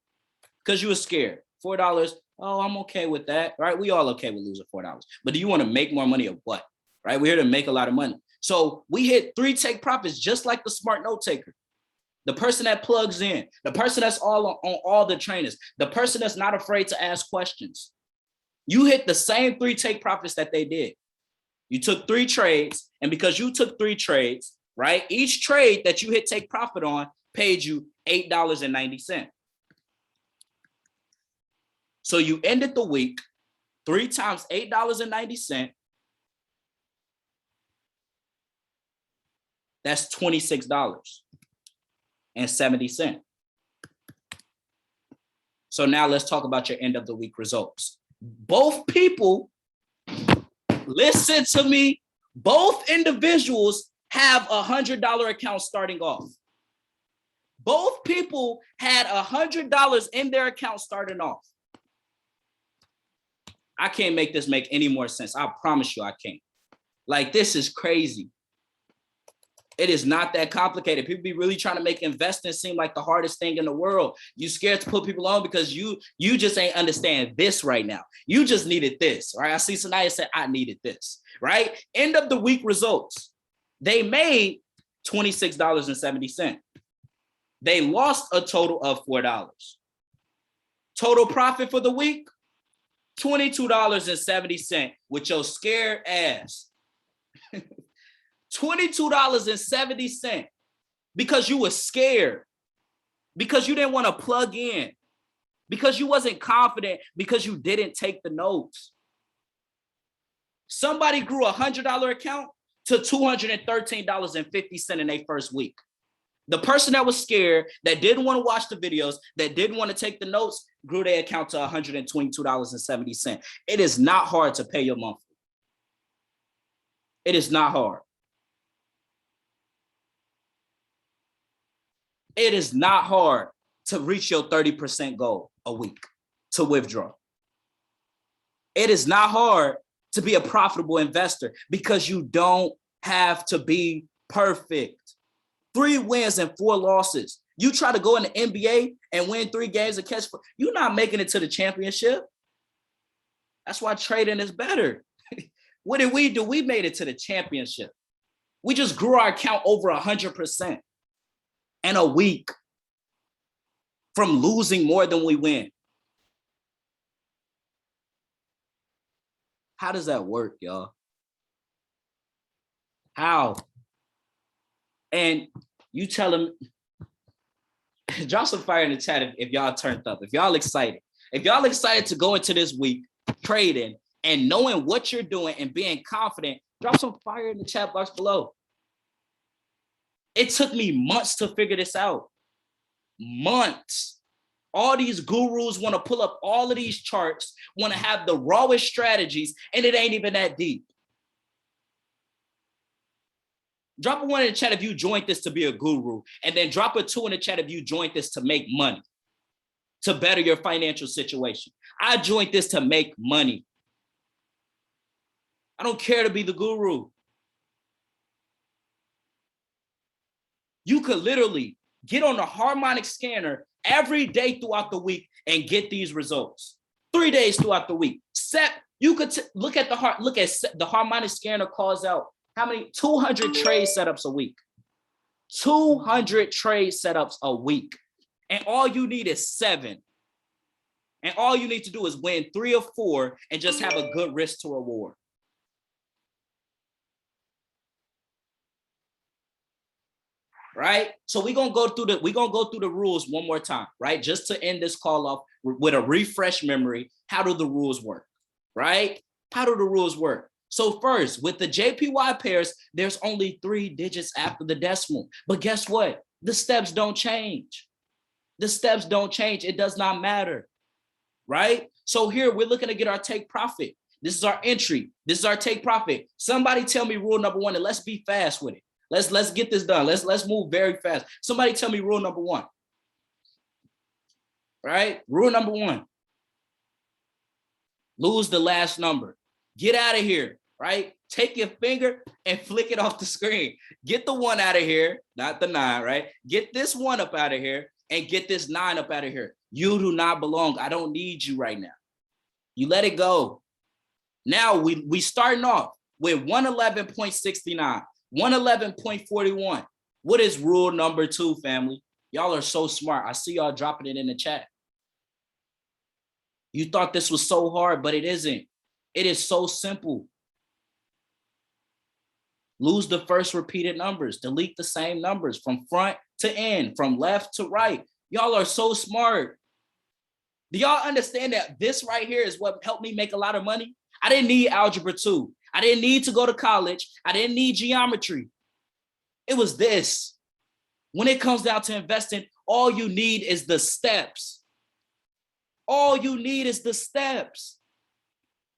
Because you were scared. $4. Oh, I'm okay with that, right? We all okay with losing $4. But do you want to make more money or what? Right? We're here to make a lot of money. So we hit 3 take profits just like the smart note taker. The person that plugs in, the person that's all on all the trainers, the person that's not afraid to ask questions. You hit the same 3 take profits that they did. You took 3 trades, and because you took 3 trades, right? Each trade that you hit take profit on paid you $8.90. So you ended the week 3 times $8.90. That's $26.70. So now let's talk about your end of the week results. Both people, listen to me, both individuals have $100 account starting off. Both people had $100 in their account starting off. I can't make this make any more sense. I promise you I can't. Like, this is crazy. It is not that complicated. People be really trying to make investing seem like the hardest thing in the world. You scared to put people on because you just ain't understand this right now. You just needed this, right? I see Sanaya said, I needed this, right? End of the week results. They made $26.70. They lost a total of $4. Total profit for the week, $22.70 with your scared ass. $22.70 because you were scared, because you didn't want to plug in, because you wasn't confident, because you didn't take the notes. Somebody grew a $100 account to $213.50 in their first week. The person that was scared, that didn't want to watch the videos, that didn't want to take the notes, grew their account to $122.70. It is not hard to pay your monthly. It is not hard. It is not hard to reach your 30% goal a week to withdraw. It is not hard to be a profitable investor because you don't have to be perfect. 3 wins and 4 losses. You try to go in the NBA and win 3 games and catch, you're not making it to the championship. That's why trading is better. What did we do? We made it to the championship. We just grew our account over 100% in a week from losing more than we win. How does that work, y'all? How? And you tell them, drop some fire in the chat if y'all turned up, if y'all excited. If y'all excited to go into this week trading and knowing what you're doing and being confident, drop some fire in the chat box below. It took me months to figure this out. Months. All these gurus want to pull up all of these charts, want to have the rawest strategies, and it ain't even that deep. Drop a 1 in the chat if you joined this to be a guru, and then drop a 2 in the chat if you joined this to make money, to better your financial situation. I joined this to make money. I don't care to be the guru. You could literally get on the harmonic scanner every day throughout the week and get these results. 3 days throughout the week. You could look at the harmonic scanner calls out how many? 200 trade setups a week. 200 trade setups a week. And all you need is 7. And all you need to do is win 3 or 4 and just have a good risk to reward. Right? So we're gonna go through the rules one more time, right? Just to end this call off with a refresh memory. How do the rules work? Right? How do the rules work? So first, with the JPY pairs, there's only 3 digits after the decimal. But guess what? The steps don't change. The steps don't change. It does not matter. Right? So here we're looking to get our take profit. This is our entry. This is our take profit. Somebody tell me rule number 1 and let's be fast with it. Let's get this done. Let's move very fast. Somebody tell me rule number 1. Right? Rule number 1. Lose the last number. Get out of here, right? Take your finger and flick it off the screen. Get the 1 out of here, not the 9, right? Get this 1 up out of here and get this 9 up out of here. You do not belong. I don't need you right now. You let it go. Now we starting off with 111.69. 111.41. What is rule number 2, family? Y'all are so smart. I see y'all dropping it in the chat. You thought this was so hard, but it isn't. It is so simple. Lose the first repeated numbers. Delete the same numbers from front to end, from left to right. Y'all are so smart. Do y'all understand that this right here is what helped me make a lot of money? I didn't need algebra 2. I didn't need to go to college. I didn't need geometry. It was this. When it comes down to investing, all you need is the steps. All you need is the steps.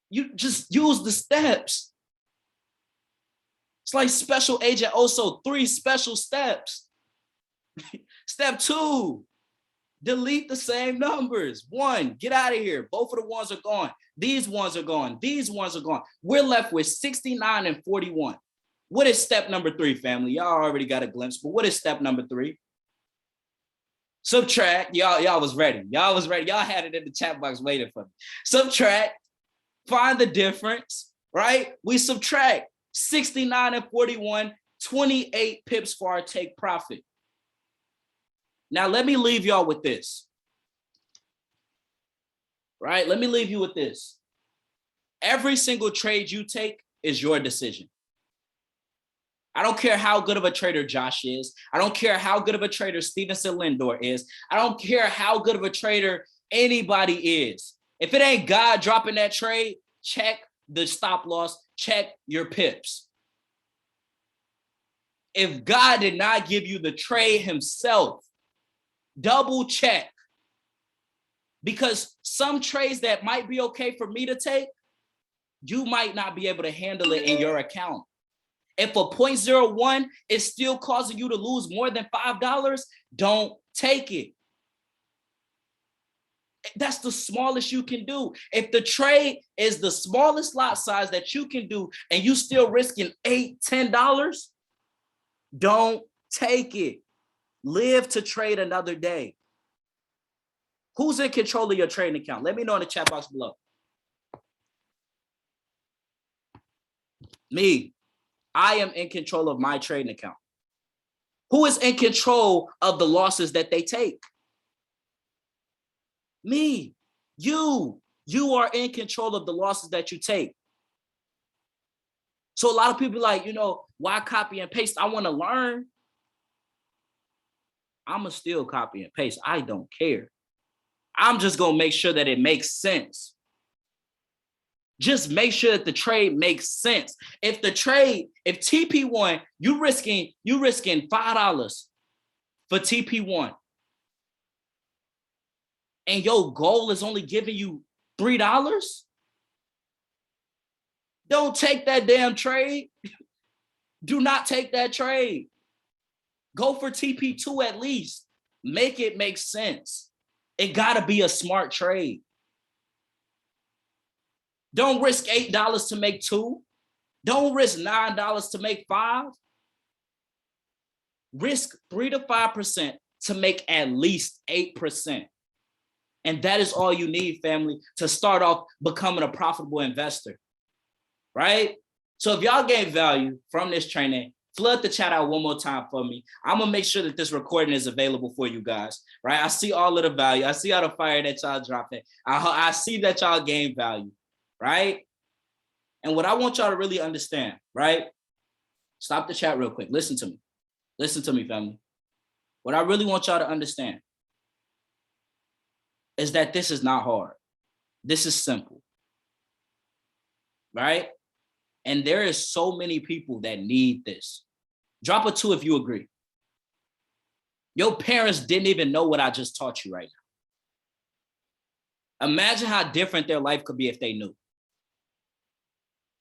You just use the steps. It's like Special Agent Oso, 3 special steps. Step 2, delete the same numbers. 1, get out of here. Both of the ones are gone. These ones are gone. These ones are gone. We're left with 69 and 41. What is step number 3, family? Y'all already got a glimpse, but what is step number 3? Subtract. Y'all was ready. Y'all was ready. Y'all had it in the chat box waiting for me. Subtract. Find the difference, right? We subtract 69 and 41, 28 pips for our take profit. Now, let me leave y'all with this, right? Let me leave you with this. Every single trade you take is your decision. I don't care how good of a trader Josh is. I don't care how good of a trader Stevenson Lindor is. I don't care how good of a trader anybody is. If it ain't God dropping that trade, check the stop loss, check your pips. If God did not give you the trade himself, double check. Because some trades that might be okay for me to take, you might not be able to handle it in your account. If a 0.01 is still causing you to lose more than $5, don't take it. That's the smallest you can do. If the trade is the smallest lot size that you can do and you still risking $8, $10, don't take it. Live to trade another day. Who's in control of your trading account? Let me know in the chat box below. Me. I am in control of my trading account. Who is in control of the losses that they take? Me. You are in control of the losses that you take. So a lot of people like, why copy and paste? I want to learn. I'm going to still copy and paste. I don't care. I'm just going to make sure that it makes sense. Just make sure that the trade makes sense. If TP1, you risking $5 for TP1, and your goal is only giving you $3, don't take that damn trade. Do not take that trade. Go for TP2 at least. Make it make sense. It got to be a smart trade. Don't risk $8 to make 2. Don't risk $9 to make 5. Risk 3 to 5% to make at least 8%. And that is all you need, family, to start off becoming a profitable investor, right? So if y'all gain value from this training, flood the chat out one more time for me. I'm going to make sure that this recording is available for you guys, right? I see all of the value. I see all the fire that y'all dropping. I see that y'all gain value, right? And what I want y'all to really understand, right? Stop the chat real quick. Listen to me. Listen to me, family. What I really want y'all to understand is that this is not hard. This is simple, right? And there is so many people that need this. Drop a 2 if you agree. Your parents didn't even know what I just taught you right now. Imagine how different their life could be if they knew.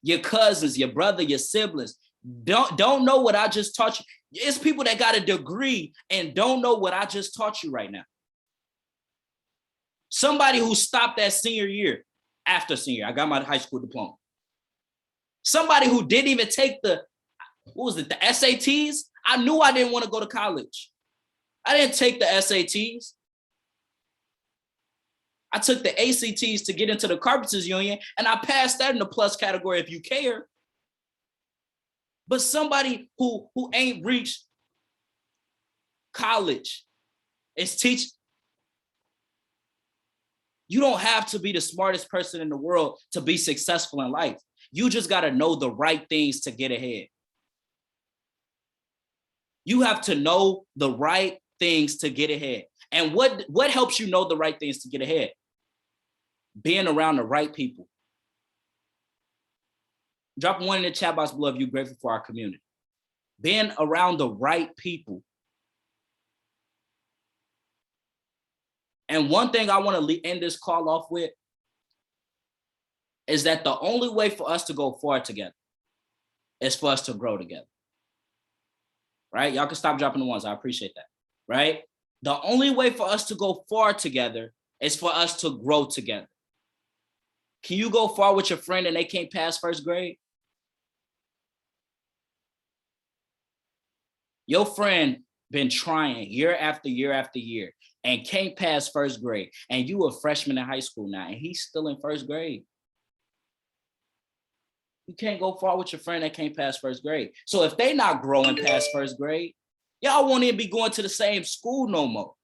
Your cousins, your brother, your siblings don't know what I just taught you. It's people that got a degree and don't know what I just taught you right now. Somebody who stopped at senior year, after senior, I got my high school diploma. Somebody who didn't even take the SATs. I knew I didn't want to go to college. I didn't take the SATs. I took the ACTs to get into the Carpenters Union, and I passed that in the plus category if you care. But somebody who ain't reached college is teaching. You don't have to be the smartest person in the world to be successful in life. You just got to know the right things to get ahead. You have to know the right things to get ahead. And what helps you know the right things to get ahead? Being around the right people. Drop one in the chat box below if you're grateful for our community. Being around the right people. And one thing I want to end this call off with is that the only way for us to go far together is for us to grow together. Right? Y'all can stop dropping the ones. I appreciate that. Right? The only way for us to go far together is for us to grow together. Can you go far with your friend and they can't pass first grade? Your friend been trying year after year after year and can't pass first grade. And you a freshman in high school now and he's still in first grade. You can't go far with your friend that can't pass first grade. So if they not growing past first grade, y'all won't even be going to the same school no more.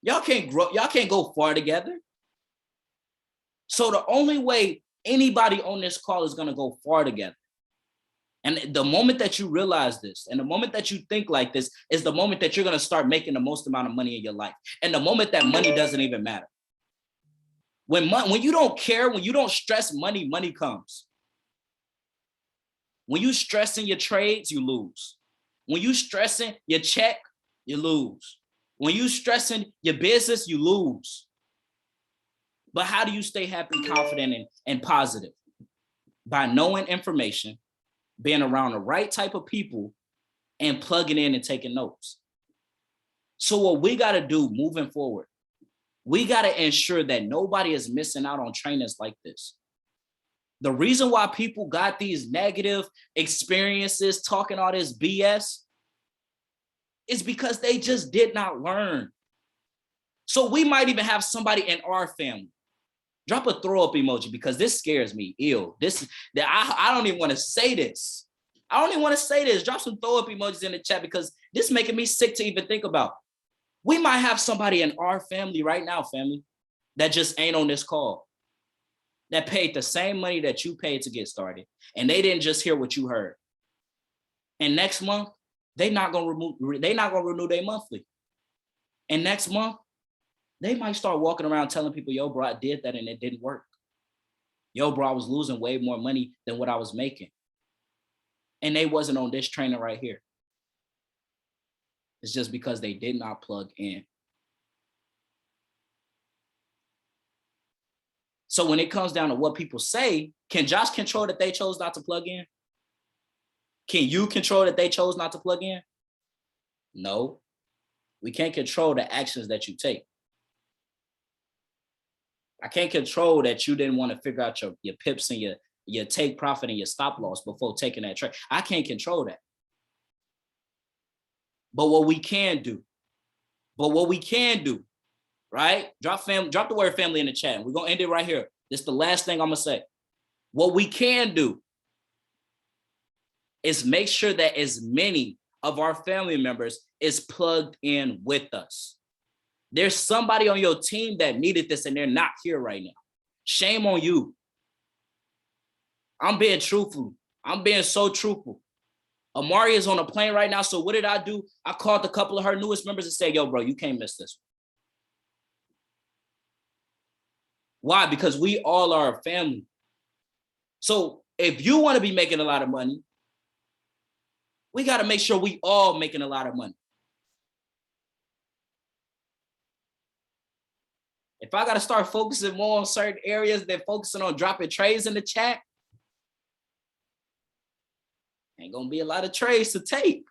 Y'all can't grow, y'all can't go far together. So the only way anybody on this call is gonna go far together. And the moment that you realize this, and the moment that you think like this, is the moment that you're gonna start making the most amount of money in your life. And the moment that money doesn't even matter. When you don't care, when you don't stress money, money comes. When you stressing your trades, you lose. When you stressing your check, you lose. When you stressing your business, you lose. But how do you stay happy, confident, and positive? By knowing information, being around the right type of people, and plugging in and taking notes. So what we got to do moving forward, we got to ensure that nobody is missing out on trainings like this. The reason why people got these negative experiences talking all this BS is because they just did not learn. So we might even have somebody in our family. Drop a throw up emoji because this scares me ill. I don't even want to say this. I don't even want to say this. Drop some throw up emojis in the chat because this is making me sick to even think about. We might have somebody in our family right now, family, that just ain't on this call, that paid the same money that you paid to get started. And they didn't just hear what you heard. And next month, they're not gonna renew their monthly. And next month, they might start walking around telling people, yo, bro, I did that and it didn't work. Yo, bro, I was losing way more money than what I was making. And they wasn't on this training right here. It's just because they did not plug in. So when it comes down to what people say, can Josh control that they chose not to plug in? Can you control that they chose not to plug in? No, we can't control the actions that you take. I can't control that you didn't want to figure out your pips and your take profit and your stop loss before taking that trade. I can't control that. But what we can do, right? Drop the word family in the chat. We're gonna end it right here. This is the last thing I'm gonna say. What we can do is make sure that as many of our family members is plugged in with us. There's somebody on your team that needed this and they're not here right now. Shame on you. I'm being truthful. I'm being so truthful. Amari is on a plane right now. So what did I do? I called a couple of her newest members and said, yo, bro, you can't miss this. Why? Because we all are a family. So if you want to be making a lot of money, we got to make sure we all making a lot of money. If I got to start focusing more on certain areas than focusing on dropping trades in the chat, ain't going to be a lot of trades to take.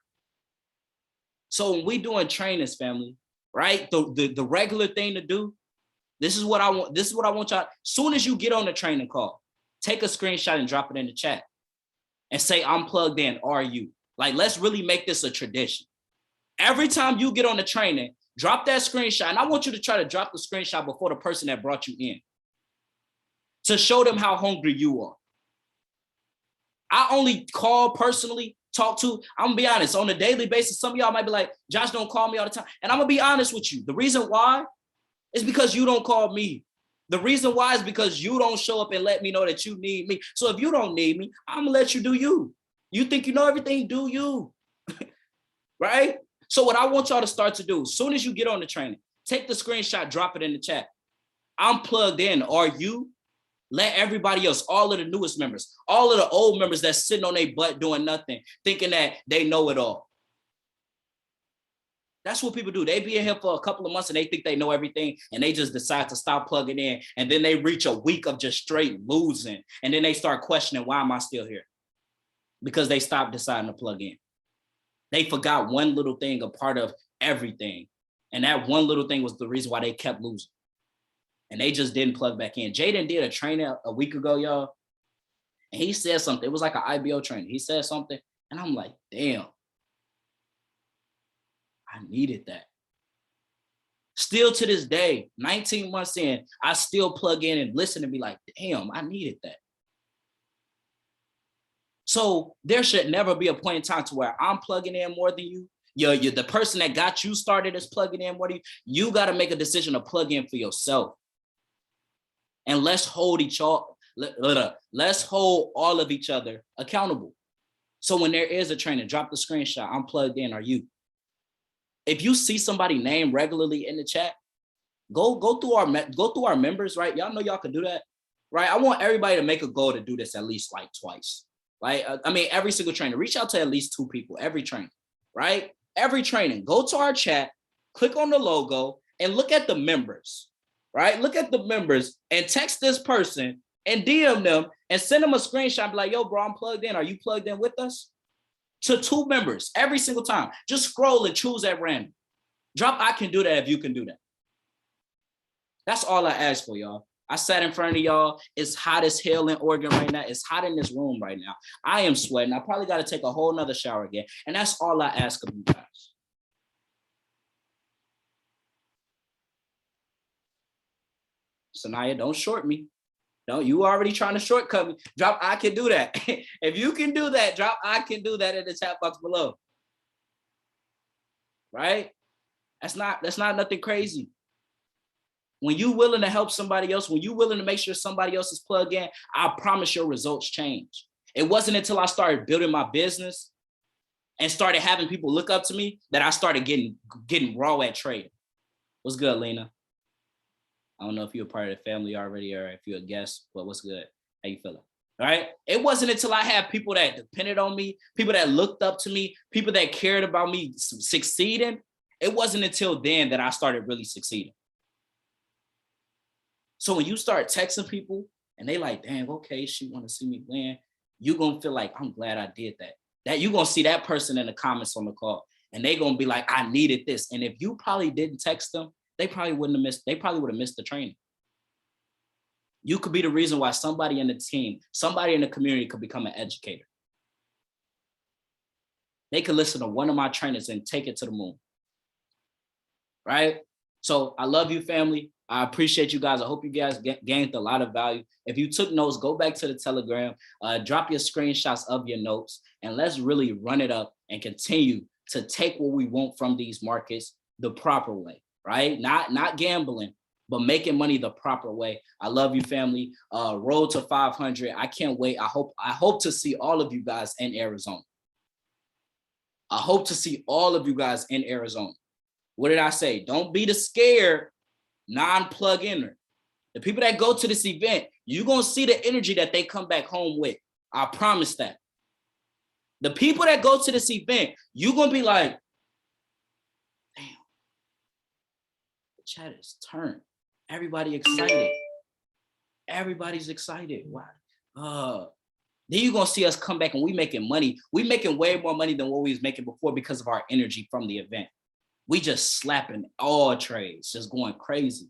So when we doing trainings, family, right? The regular thing to do, this is what I want. This is what I want y'all. Soon as you get on the training call, take a screenshot and drop it in the chat and say, I'm plugged in. Are you? Like, let's really make this a tradition. Every time you get on the training, drop that screenshot. And I want you to try to drop the screenshot before the person that brought you in to show them how hungry you are. I only call personally, talk to. I'm gonna be honest, on a daily basis, some of y'all might be like, Josh don't call me all the time. And I'm gonna be honest with you. The reason why is because you don't call me. The reason why is because you don't show up and let me know that you need me. So if you don't need me, I'm gonna let you do you. You think you know everything, do you. Right? So what I want y'all to start to do, as soon as you get on the training, take the screenshot, drop it in the chat. I'm plugged in. Are you? Let everybody else, all of the newest members, all of the old members that's sitting on their butt doing nothing, thinking that they know it all. That's what people do. They be in here for a couple of months and they think they know everything and they just decide to stop plugging in. And then they reach a week of just straight losing. And then they start questioning, why am I still here? Because they stopped deciding to plug in. They forgot one little thing, a part of everything. And that one little thing was the reason why they kept losing. And they just didn't plug back in. Jaden did a training a week ago, y'all. And he said something. It was like an IBO training. He said something. And I'm like, damn. I needed that. Still to this day, 19 months in, I still plug in and listen and be like, damn, I needed that. So there should never be a point in time to where I'm plugging in more than you. You're the person that got you started is plugging in more than you. You got to make a decision to plug in for yourself. And let's hold let's hold all of each other accountable. So when there is a training, drop the screenshot. I'm plugged in. Are you? If you see somebody named regularly in the chat, go through our members, right? Y'all know y'all can do that, right? I want everybody to make a goal to do this at least like twice. Like, I mean, every single trainer, reach out to at least 2 people, every training, right? Every training, go to our chat, click on the logo and look at the members, right? Look at the members and text this person and DM them and send them a screenshot. Be like, yo, bro, I'm plugged in. Are you plugged in with us? To 2 members every single time. Just scroll and choose at random. Drop, I can do that if you can do that. That's all I ask for, y'all. I sat in front of y'all. It's hot as hell in Oregon right now. It's hot in this room right now. I am sweating. I probably got to take a whole nother shower again. And that's all I ask of you guys. Sanaya, don't short me. Don't, you already trying to shortcut me. Drop, I can do that. If you can do that, drop, I can do that in the chat box below. Right? That's not nothing crazy. When you willing to help somebody else, when you willing to make sure somebody else is plugged in, I promise your results change. It wasn't until I started building my business and started having people look up to me that I started getting raw at trading. What's good, Lena? I don't know if you're a part of the family already or if you're a guest, but what's good? How you feeling? All right. It wasn't until I had people that depended on me, people that looked up to me, people that cared about me succeeding. It wasn't until then that I started really succeeding. So when you start texting people and they like, damn, okay, she want to see me win, you're going to feel like, I'm glad I did that. That you're going to see that person in the comments on the call and they're going to be like, I needed this. And if you probably didn't text them, they probably would have missed the training. You could be the reason why somebody in the team, somebody in the community could become an educator. They could listen to one of my trainers and take it to the moon. Right? So I love you, family. I appreciate you guys. I hope you guys gained a lot of value. If you took notes, go back to the Telegram, drop your screenshots of your notes, and let's really run it up and continue to take what we want from these markets the proper way. Right? Not gambling, but making money the proper way. I love you, family. Road to 500. I can't wait. I hope to see all of you guys in Arizona. I hope to see all of you guys in Arizona. What did I say? Don't be the scared non-plug-inner. The people that go to this event, you're going to see the energy that they come back home with. I promise that. The people that go to this event, you're going to be like, chat is turned. Everybody excited. Everybody's excited. Wow. Then you're gonna see us come back and we making money. We making way more money than what we was making before because of our energy from the event. We just slapping all trades, just going crazy.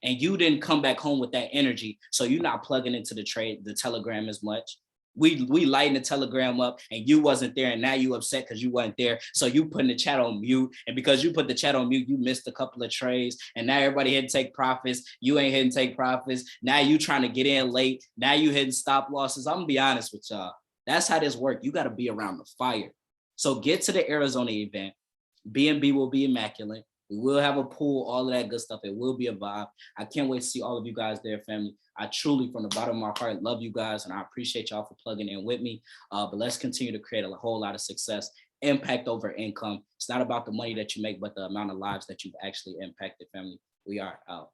And you didn't come back home with that energy, so you're not plugging into the Telegram as much. We lighting the Telegram up and you wasn't there and now you upset because you weren't there. So you putting the chat on mute. And because you put the chat on mute, you missed a couple of trades and now everybody hitting take profits. You ain't hitting take profits. Now you trying to get in late. Now you hitting stop losses. I'm gonna be honest with y'all. That's how this works. You got to be around the fire. So get to the Arizona event. B&B will be immaculate. We will have a pool, all of that good stuff. It will be a vibe. I can't wait to see all of you guys there, family. I truly, from the bottom of my heart, love you guys, and I appreciate y'all for plugging in with me. But let's continue to create a whole lot of success, impact over income. It's not about the money that you make, but the amount of lives that you've actually impacted, family. We are out.